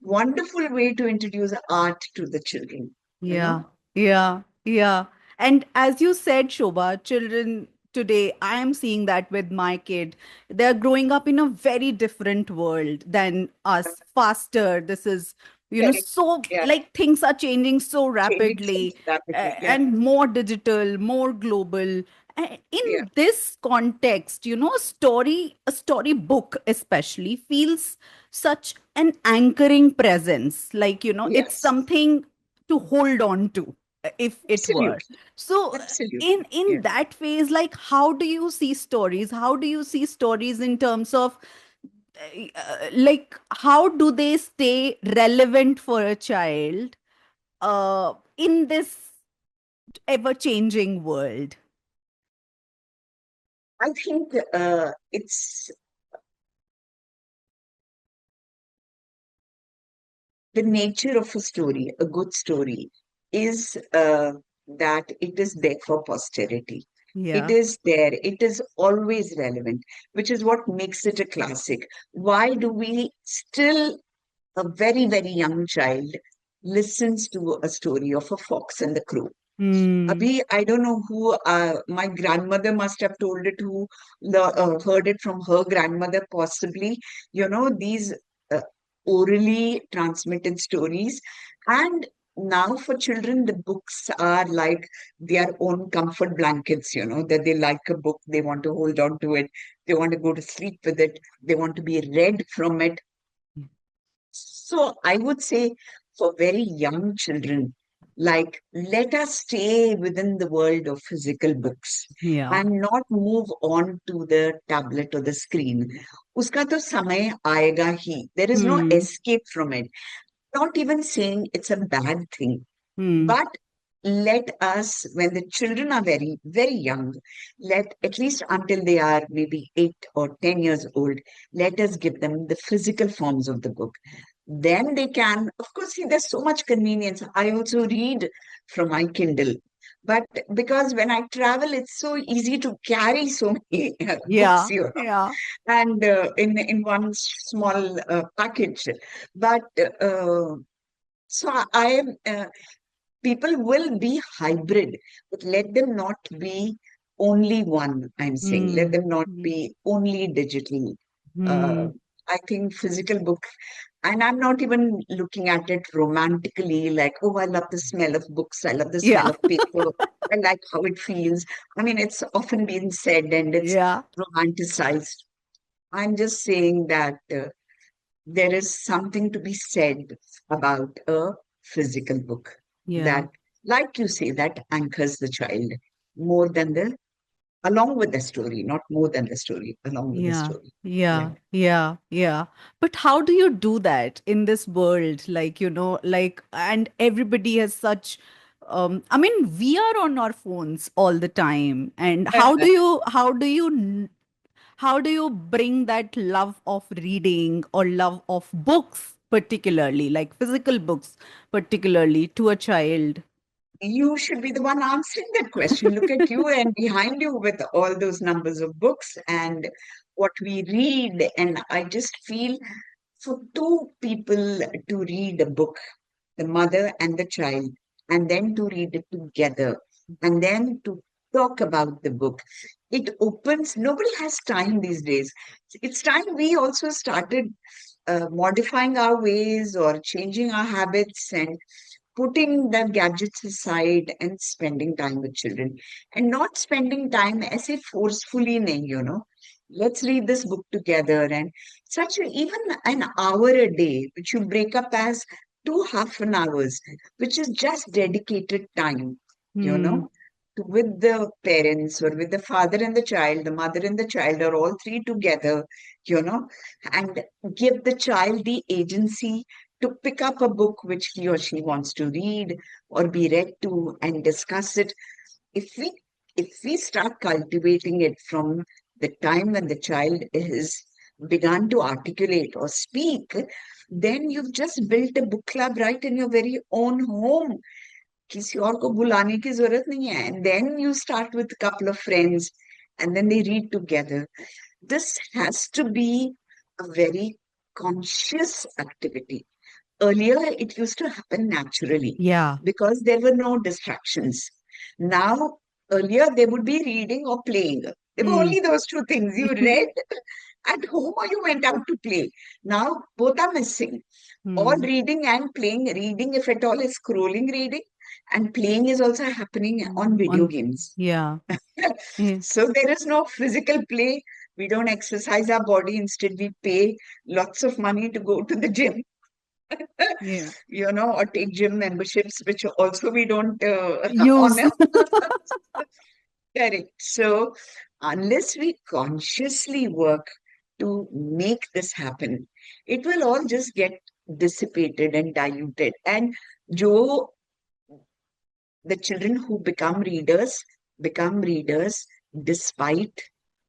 wonderful way to introduce art to the children, you know? Yeah, yeah, yeah. And as you said, Shobha, children today, I am seeing that with my kid. They're growing up in a very different world than us, faster. This is, Correct. so Yeah, like things are changing so changing so rapidly, rapidly. Yeah, and more digital, more global. yeah, In this context, a storybook especially feels such an anchoring presence. Like, it's yes, something to hold on to, if it were. absolutely, So absolutely. in Yeah. that phase, like, how do you see stories? How do you see stories in terms of like, how do they stay relevant for a child in this ever changing world? I think it's the nature of a story, a good story, is that it is there for posterity. It Yeah. is there, it is always relevant, which is what makes it a classic. Why do we still, a very, very young child, listens to a story of a fox and the crow? Hmm. Abhi, I don't know who, my grandmother must have told it, who heard it from her grandmother, possibly. These uh, orally transmitted stories. And now for children, the books are like their own comfort blankets, that they like a book, they want to hold on to it, they want to go to sleep with it, they want to be read from it. So I would say for very young children, like, let us stay within the world of physical books Yeah. and not move on to the tablet or the screen. Uska to samay aayega hi. There is no Hmm. escape from it. Not even saying it's a bad thing, Hmm. but let us, when the children are very, very young, let, at least until they are maybe 8 or 10 years old, let us give them the physical forms of the book. Then they can, of course, see, there's so much convenience. I also read from my Kindle, But because when I travel, it's so easy to carry so many books, Yeah, yeah. and in one small package. But so I am. People will be hybrid, but let them not be only one, I'm saying. Let Hmm. them not Hmm. be only digital. Uh, Hmm. I think physical book, and I'm not even looking at it romantically, like, oh, I love the smell of books, I love the smell Yeah. of paper, I like how it feels. I mean, it's often been said and it's Yeah. romanticized. I'm just saying that there is something to be said about a physical book Yeah. that, like you say, that anchors the child more than along with the story, not more than the story, along with the Yeah, story. Yeah. yeah, yeah, yeah. But how do you do that in this world? Like, like, and everybody has such, I mean, we are on our phones all the time. And how do you bring that love of reading or love of books, particularly, like physical books, particularly to a child? You should be the one answering that question. Look at you and behind you with all those numbers of books and what we read. And I just feel for two people to read a book, the mother and the child, and then to read it together, and then to talk about the book. It opens, nobody has time these days. It's time we also started modifying our ways or changing our habits and putting the gadgets aside and spending time with children and not spending time as if forcefully nahi, let's read this book together and even an hour a day which you break up as two half an hours which is just dedicated time you Hmm. know with the parents or with the father and the child, the mother and the child, or all three together, you know, and give the child the agency to pick up a book which he or she wants to read or be read to and discuss it. If we start cultivating it from the time when the child is begun to articulate or speak, then you've just built a book club right in your very own home. किसी और को बुलाने की जरूरत नहीं है. And then you start with a couple of friends and then they read together. This has to be a very conscious activity. Earlier, it used to happen naturally Yeah. because there were no distractions. Now, earlier, they would be reading or playing. There were Hmm. only those two things. You read at home or you went out to play. Now, both are missing. All Hmm. reading and playing. Reading, if at all, is scrolling reading, and playing is also happening on video On, games. yeah. Yeah. So there is no physical play. We don't exercise our body. Instead, we pay lots of money to go to the gym, Yeah. or take gym memberships, which also we don't Use. honor. Correct. So unless we consciously work to make this happen, it will all just get dissipated and diluted. And Joe, the children who become readers despite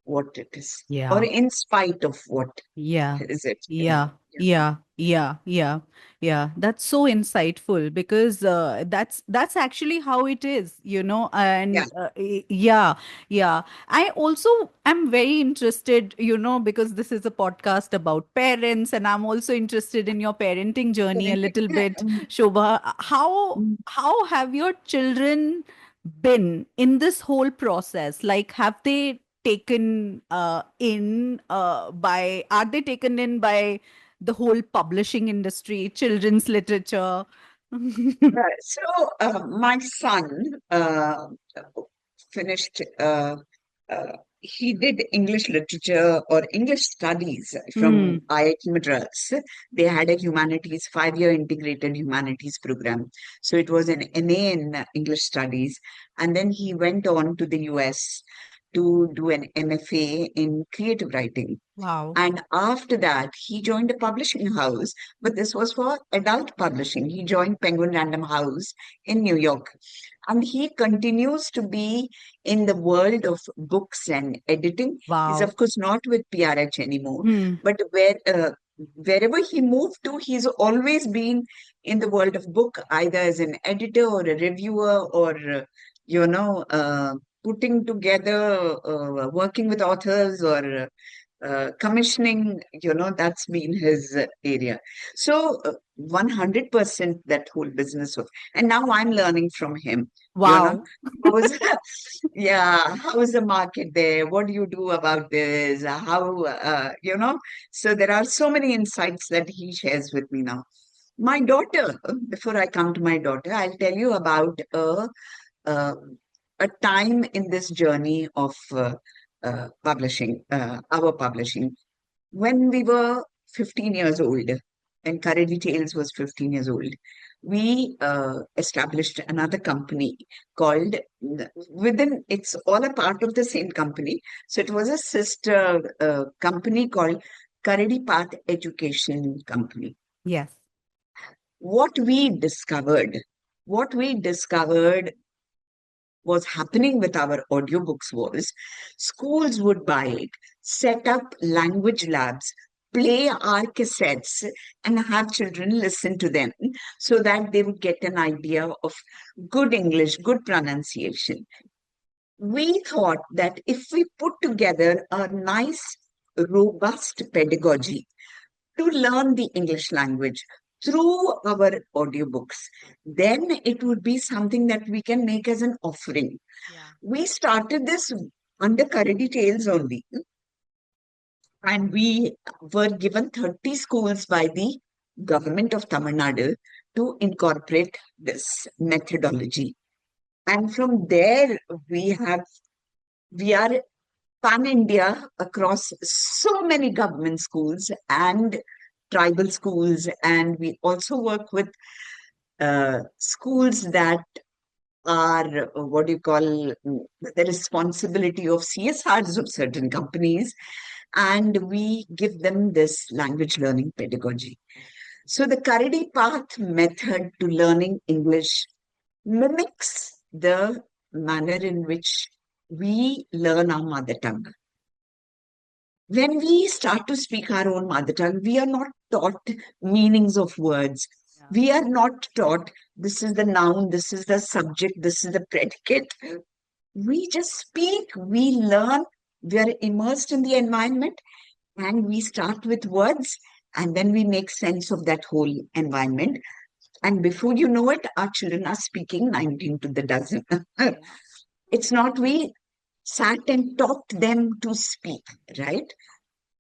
what it is, or Yeah. in spite of what Yeah, is it. yeah, Yeah. yeah, yeah, yeah, yeah. That's so insightful because that's actually how it is, Yeah. and yeah, yeah. I also am very interested, because this is a podcast about parents, and I'm also interested in your parenting journey a Parenting. little bit, Mm, Shobha. How have your children been in this whole process? Like, have they taken in by are they taken in by the whole publishing industry, children's literature? My son finished, he did English literature or English studies from Hmm. IIT Madras. They had a humanities, 5-year integrated humanities program. So it was an MA in English studies. And then he went on to the US to do an MFA in creative writing. Wow. And after that, he joined a publishing house, but this was for adult publishing. He joined Penguin Random House in New York. And he continues to be in the world of books and editing. He's, Wow. of course, not with PRH anymore, Hmm. but wherever he moved to, he's always been in the world of book, either as an editor or a reviewer or putting together, working with authors or commissioning, that's been his area. So 100% that whole business of, and now I'm learning from him, you know, Wow. how is, yeah, how is the market there? What do you do about this? So there are so many insights that he shares with me now. My daughter, before I come to my daughter, I'll tell you about uh, a time in this journey of publishing, our publishing. When we were 15 years old, and Karadi Tales was 15 years old, we established another company called, it's all a part of the same company. So it was a sister company called Karadi Path Education Company. Yes. What we discovered, what we discovered was happening with our audiobooks was schools would buy it, set up language labs, play our cassettes, and have children listen to them so that they would get an idea of good English, good pronunciation. We thought that if we put together a nice, robust pedagogy to learn the English language through our audiobooks, then it would be something that we can make as an offering. Yeah. We started this under Karadi Tales only, and we were given 30 schools by the government of Tamil Nadu to incorporate this methodology. And from there, we are pan India across so many government schools and tribal schools, and we also work with schools that are what do you call the responsibility of CSRs of certain companies, and we give them this language learning pedagogy. So the Karadi Path method to learning English mimics the manner in which we learn our mother tongue. When we start to speak our own mother tongue, we are not taught meanings of words. Yeah. We are not taught this is the noun, this is the subject, this is the predicate. We just speak, we learn, we are immersed in the environment, and we start with words, and then we make sense of that whole environment. And before you know it, our children are speaking 19 to the dozen. Yeah. It's not we sat and taught them to speak, right?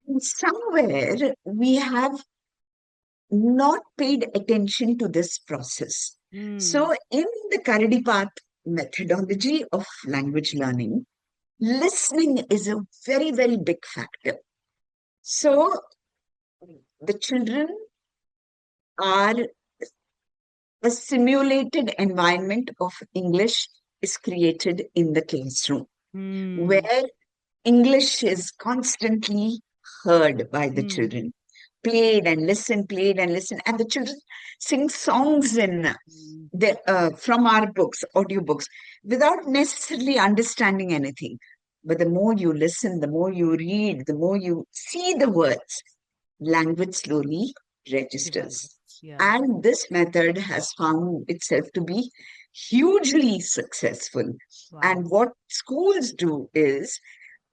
And somewhere we have not paid attention to this process. So, in the Karadi Path methodology of language learning, listening is a very, very big factor. So, the children are a simulated environment of English is created in the classroom, where English is constantly heard by the children, played and listen, and the children sing songs in from our books, audiobooks, without necessarily understanding anything. But the more you listen, the more you read, the more you see the words, language slowly registers. Yeah. And this method has found itself to be hugely successful. Wow. And what schools do is,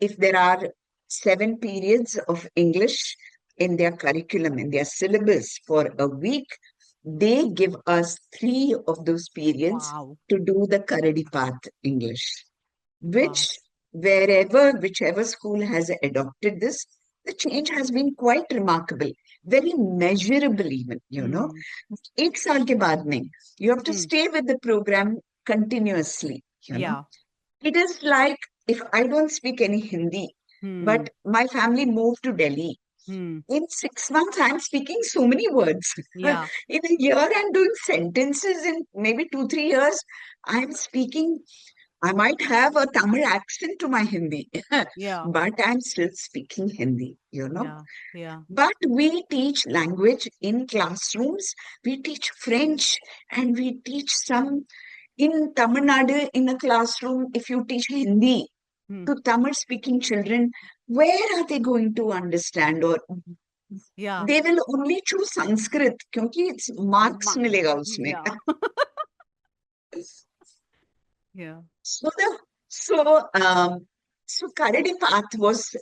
if there are 7 periods of English in their curriculum, in their syllabus for a week, they give us 3 of those periods Wow. to do the Karadi Path English, which Wow. whichever school has adopted this, the change has been quite remarkable, very measurable even, 8 saal ke baad nahi. You have to stay with the program continuously, Yeah. It is like if I don't speak any Hindi, but my family moved to Delhi. In 6 months, I'm speaking so many words. Yeah. In a year, I'm doing sentences. In maybe 2, 3 years, I'm speaking. I might have a Tamil accent to my Hindi, Yeah. but I'm still speaking Hindi, Yeah. Yeah. But we teach language in classrooms. We teach French, and we teach some in Tamil Nadu in a classroom. If you teach Hindi to Tamil speaking children, where are they going to understand? Or Yeah. they will only choose Sanskrit क्योंकि it's marks मिलेगा उसमें. Yeah. Yeah. So the so so Karadi Path was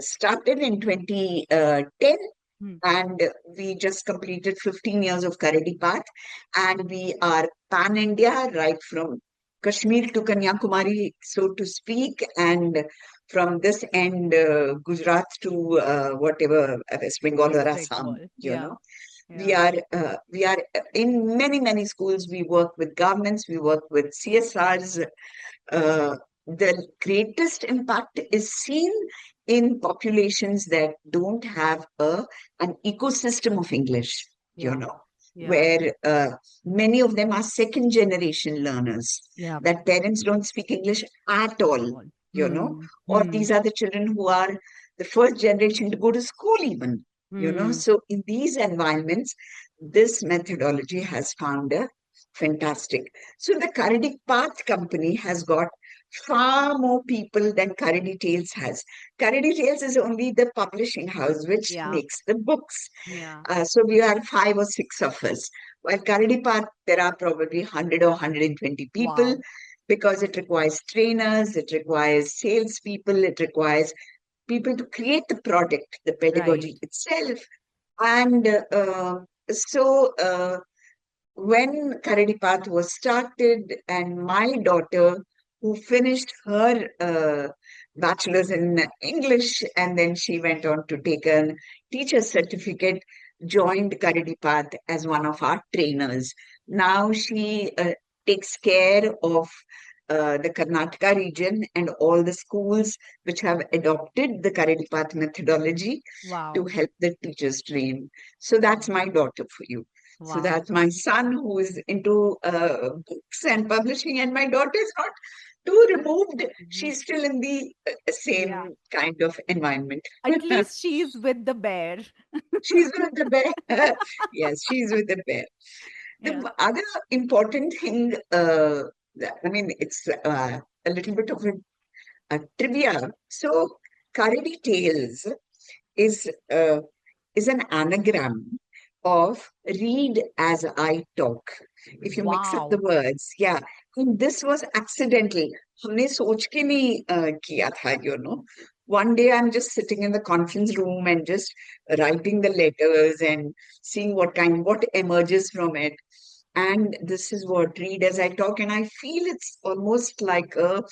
started in 2010, Hmm. and we just completed 15 years of Karadi Path, and we are pan India, right from Kashmir to Kanyakumari, so to speak, and from this end, Gujarat to whatever, West Bengal or West Assam, Bengal. you Yeah. know. We Yeah. are in many schools. We work with governments, we work with CSRs. The greatest impact is seen in populations that don't have an ecosystem of English, you Yeah. know, Yeah. where many of them are second generation learners, Yeah. that parents don't speak English at all, All. you know, Hmm. or Hmm. these are the children who are the first generation to go to school, even, you know. Hmm. So, in these environments, this methodology has found a fantastic. So, the Karadi Path company has got far more people than Karadi Tales has. Karadi Tales is only the publishing house which Yeah. makes the books. Yeah. So we are 5 or 6 of us. While Karadi Path, there are probably 100 or 120 people, Wow. because it requires trainers, it requires salespeople, it requires people to create the product, the Right. pedagogy itself. And so when Karadi Path was started, and my daughter, who finished her bachelor's in English, and then she went on to take a teacher's certificate, joined Karadi Path as one of our trainers. Now she takes care of the Karnataka region and all the schools which have adopted the Karadi Path methodology to Wow. help the teachers train. So that's my daughter for you. So Wow. that's my son, who is into books and publishing, and my daughter is not too removed. Mhm. She's still in the Yeah. same kind of environment. At least she's with the bear. She's with the bear. Yes, she's with the bear. Yeah. The other important thing, I mean, it's a little bit of a trivia. So, Karadi Tales is uh, is an anagram of read as I talk. If you mix up the Wow. words, yeah. And this was accidental. हमने सोच के नहीं किया था, you know. One day I'm just sitting in the conference room and just writing the letters and seeing what emerges from it. And this is what read as I talk, and I feel it's almost like a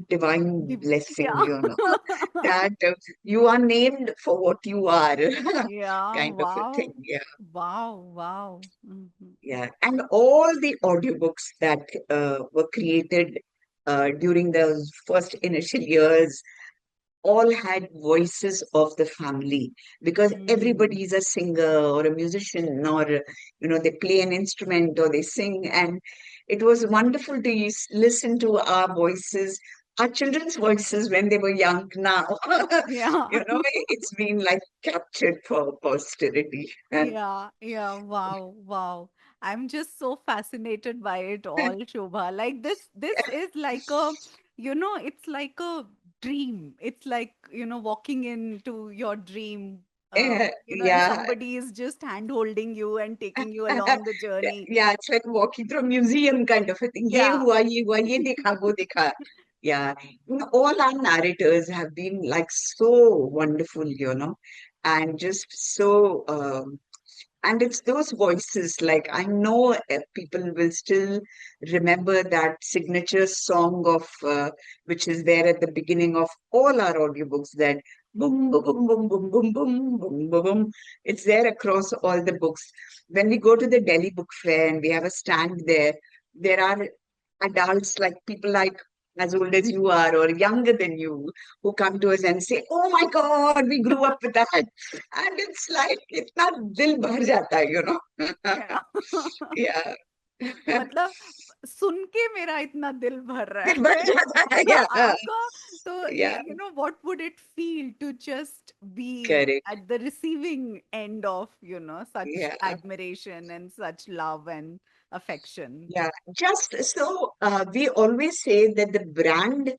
divine blessing, Yeah. you know, that you are named for what you are, Yeah. kind of a thing. Wow. Yeah, Wow. Wow. Mhm. yeah. And all the audiobooks that were created during those first initial years all had voices of the family, because Mm. everybody is a singer or a musician, or they play an instrument or they sing. And it was wonderful to listen to our voices, our children's voices when they were young. Now Yeah. it's been like captured for posterity. Yeah, yeah, wow, wow. I'm just so fascinated by it all, Shobha. Like this is like it's like a dream. It's like, walking into your dream, and Yeah. somebody is just hand holding you and taking you along the journey. Yeah, it's like walking through a museum kind of a thing. Yeah. Ye hua, ye dekha, wo dekha. Yeah, all our narrators have been like so wonderful, and just so and it's those voices, like I know people will still remember that signature song of which is there at the beginning of all our audiobooks, that boom, boom, boom, boom, boom, boom, boom, boom, boom, boom. It's there across all the books. When we go to the Delhi Book Fair and we have a stand there, there are adults, like people like as old as you are or younger than you, who come to us and say, "Oh my God, we grew up with that." And it's like, itna dil bhar jata hai, Yeah. Yeah. मतलब सुन के मेरा इतना दिल भर रहा Dil bhar है jata hai, yeah. आपका तो Yeah, what would it feel to just be correct. at the receiving end of such Yeah, admiration and such love and affection. yeah. Just so we always say that the brand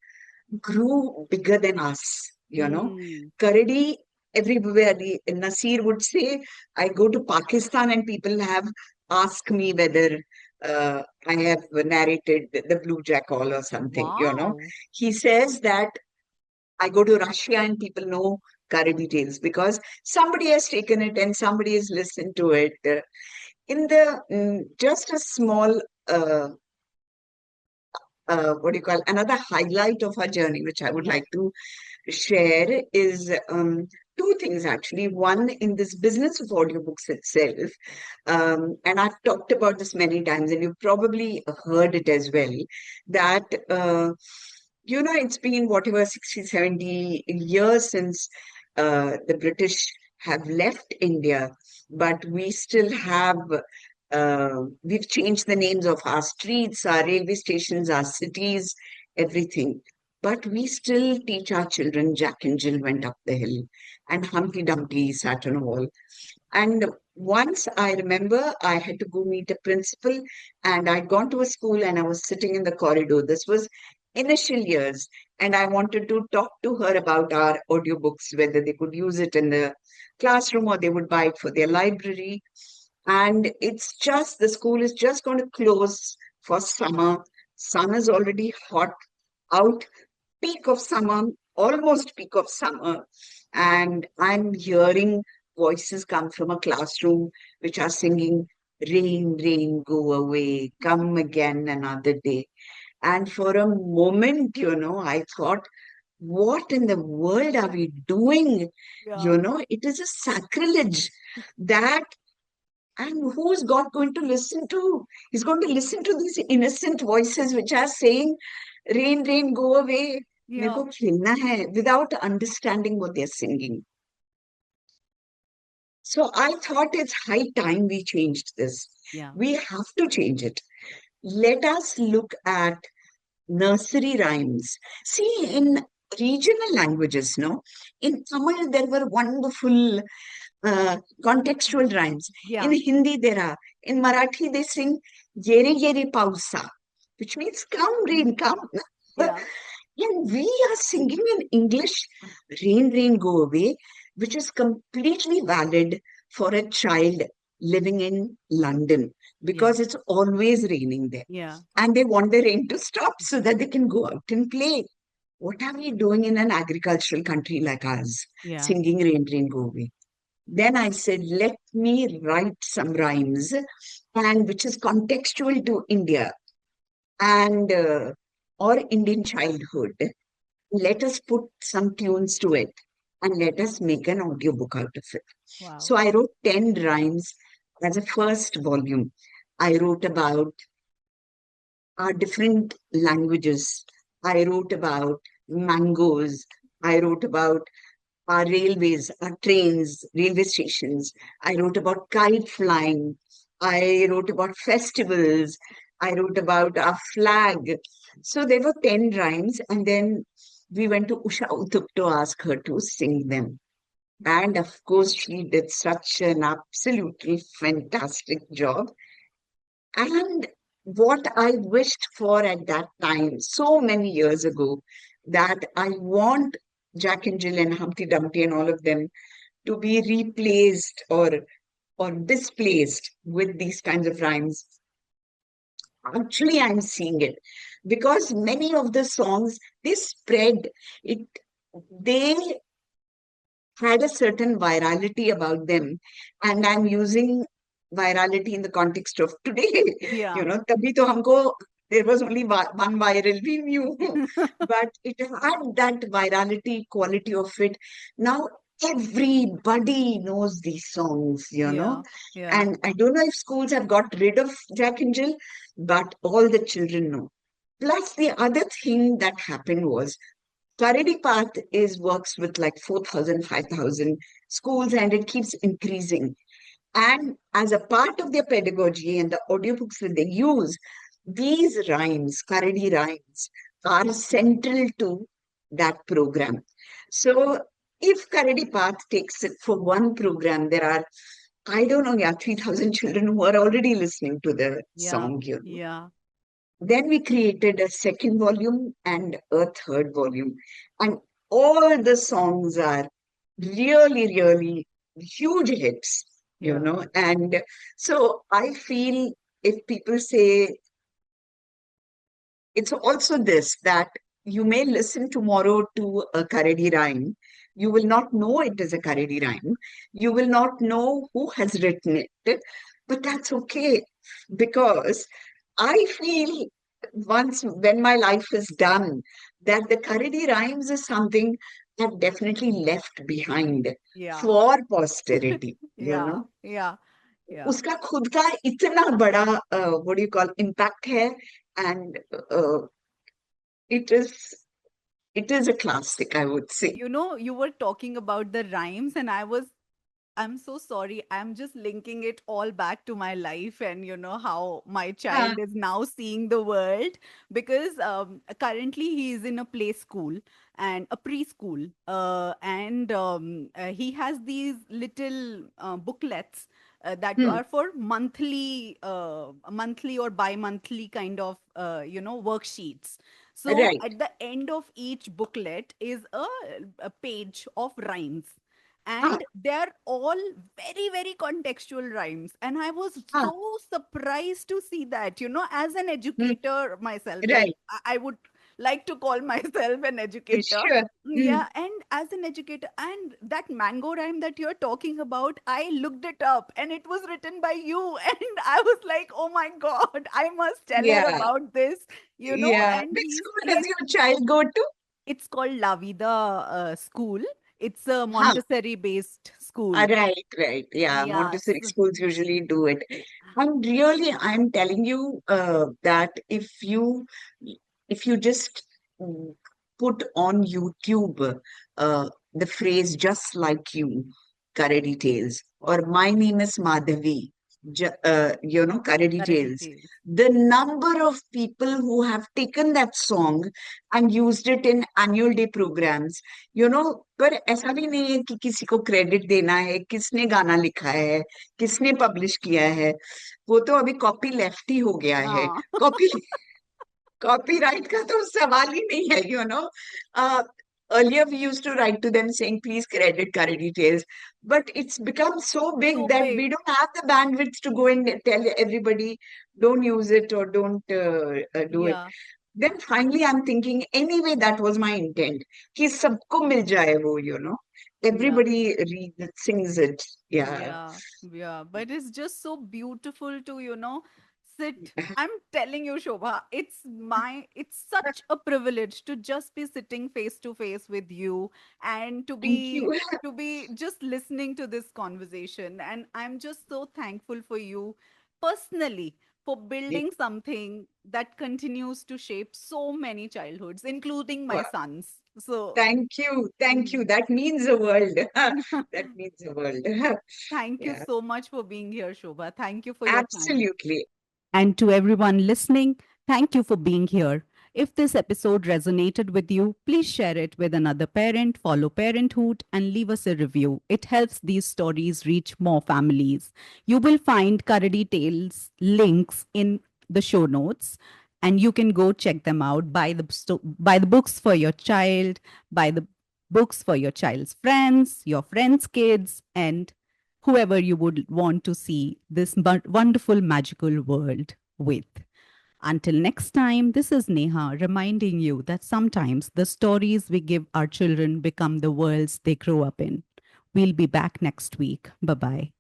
grew bigger than us, Hmm. Karadi, everybody, Nasir would say, I go to Pakistan and people have asked me whether I have narrated the Blue Jackal or something, you know. Wow. He says that I go to Russia and people know Karadi Tales because somebody has taken it and somebody has listened to it. In the just a small what do you call another highlight of our journey, which I would Yeah. like to share, is two things actually. One, in this business of audiobooks itself, and I've talked about this many times, and you've probably heard it as well, that it's been whatever 60, 70 years since the British have left India, but we still have we've changed the names of our streets, our railway stations, our cities, everything. But we still teach our children Jack and Jill went up the hill and Humpty Dumpty sat on a wall. And once I remember I had to go meet a principal and I'd gone to a school and I was sitting in the corridor. This was initial years. And I wanted to talk to her about our audiobooks, whether they could use it in the classroom or they would buy it for their library. And it's just, the school is just going to close for summer. Sun is already hot out, peak of summer, almost peak of summer. And I'm hearing voices come from a classroom which are singing, Rain, rain, go away, come again another day. And for a moment, I thought, what in the world are we doing? Yeah. It is a sacrilege that, and who's God going to listen to? He's going to listen to these innocent voices which are saying, rain, rain, go away. मेरे Yeah. को खेलना है, without understanding what they're singing. So I thought it's high time we changed this. Yeah. We have to change it. Let us look at nursery rhymes. See, in regional languages, no, in Tamil there were wonderful contextual rhymes. In Yeah. Hindi there are. In Marathi they sing "Yeri Yeri Pausa," which means "Come rain, come." Yeah. And we are singing in English, "Rain, rain, go away," which is completely valid for a child living in London Yeah. because it's always raining there. Yeah. And they want the rain to stop so that they can go out and play. What are we doing in an agricultural country like ours? Yeah. Singing "Rain, rain, go away." Then I said, let me write some rhymes, and which is contextual to India and or Indian childhood. Let us put some tunes to it and let us make an audiobook out of it. Wow. So I wrote 10 rhymes as a first volume. I wrote about our different languages. I wrote about mangoes. I wrote about our railways, our trains, railway stations. I wrote about kite flying. I wrote about festivals. I wrote about our flag. So there were 10 rhymes, and then we went to Usha Uthup to ask her to sing them. And of course, she did such an absolutely fantastic job. And what I wished for at that time, so many years ago, that I want Jack and Jill and Humpty Dumpty and all of them to be replaced or displaced with these kinds of rhymes. Actually, I'm seeing it because many of the songs they spread it. They had a certain virality about them, and I'm using virality in the context of today. Yeah. तभी तो हमको there was only one viral we knew, but it had that virality quality of it. Now everybody knows these songs. Yeah. Yeah. And I don't know if schools have got rid of Jack and Jill, but all the children know. Plus, the other thing that happened was Karadi Path is works with like 4,000, 5,000 schools and it keeps increasing. And as a part of their pedagogy and the audiobooks that they use, these rhymes, Karadi rhymes, are central to that program. So if Karadi Path takes it for one program, there are, I don't know, yeah, 3,000 children who are already listening to the Yeah. song. Yeah. Then we created a second volume and a third volume. And all the songs are really, really huge hits. Yeah. And so I feel if people say, it's also this, that you may listen tomorrow to a Karadi rhyme. You will not know it is a Karadi rhyme. You will not know who has written it, but that's okay, because I feel once when my life is done, that the Karadi rhymes is something I've definitely left behind Yeah. for posterity, you Yeah. know. Yeah. Yeah. उसका खुद का इतना बड़ा what do you call impact है, and it is it is a classic, I would say. You were talking about the rhymes, and I'm so sorry. I'm just linking it all back to my life and how my Ah, child is now seeing the world, because currently he is in a play school and a preschool, and he has these little booklets that hmm, are for monthly or bi-monthly kind of worksheets. So right. at the end of each booklet is a page of rhymes, Ah, and they're all very very contextual rhymes, and I was ah, so surprised to see that, as an hmm, educator myself, like right. I would like to call myself an educator. Sure. Hmm, Yeah, and as an educator, and that mango rhyme that you're talking about, I looked it up and it was written by you and I was like, oh my god, I must tell her yeah, about this. yeah. And Which he's school does he's your child go to? it's called La Vida School. It's a Huh. Montessori based school. Right, right. Yeah, Montessori Yes. schools usually do it. And really, I'm telling you that if you just mm, put on YouTube the phrase "just like you," Karadi Tales, or "My name is Madhavi," Karadi Karadi Tales. Tales. The number of people who have taken that song and used it in annual day programs, पर ऐसा भी नहीं है कि किसी को credit देना है, किसने गाना लिखा है, किसने पब्लिश किया है, वो तो अभी कॉपी लेफ्ट ही हो गया है, Ah. कॉपी कॉपीराइट का तो सवाल ही नहीं है, earlier we used to write to them saying please credit Karadi Tales, but it's become so big So that we big. don't have the bandwidth to go and tell everybody don't use it or don't do it. Yeah. Then finally I'm thinking, anyway, that was my intent, कि सबको मिल जाए वो, Yeah. everybody reads it, sings it. Yeah. Yeah, yeah, but it's just so beautiful to, sit. I'm telling you, Shobha, it's such a privilege to just be sitting face to face with you and to Thank be you. to be just listening to this conversation. And I'm just so thankful for you personally for building something that continues to shape so many childhoods, including my son's. So, Thank you. Thank mm. you. That means the world. That means the world. Thank you Yeah, so much for being here, Shobha. Thank you for your time. absolutely. And to everyone listening, thank you for being here. If this episode resonated with you, please share it with another parent, follow Parenthood, and leave us a review. It helps these stories reach more families. You will find Karadi Tales links in the show notes, and you can go check them out. Buy the books for your child, buy the books for your child's friends, your friends' kids, and whoever you would want to see this wonderful magical world with. Until next time, this is Neha reminding you that sometimes the stories we give our children become the worlds they grow up in. We'll be back next week. Bye bye.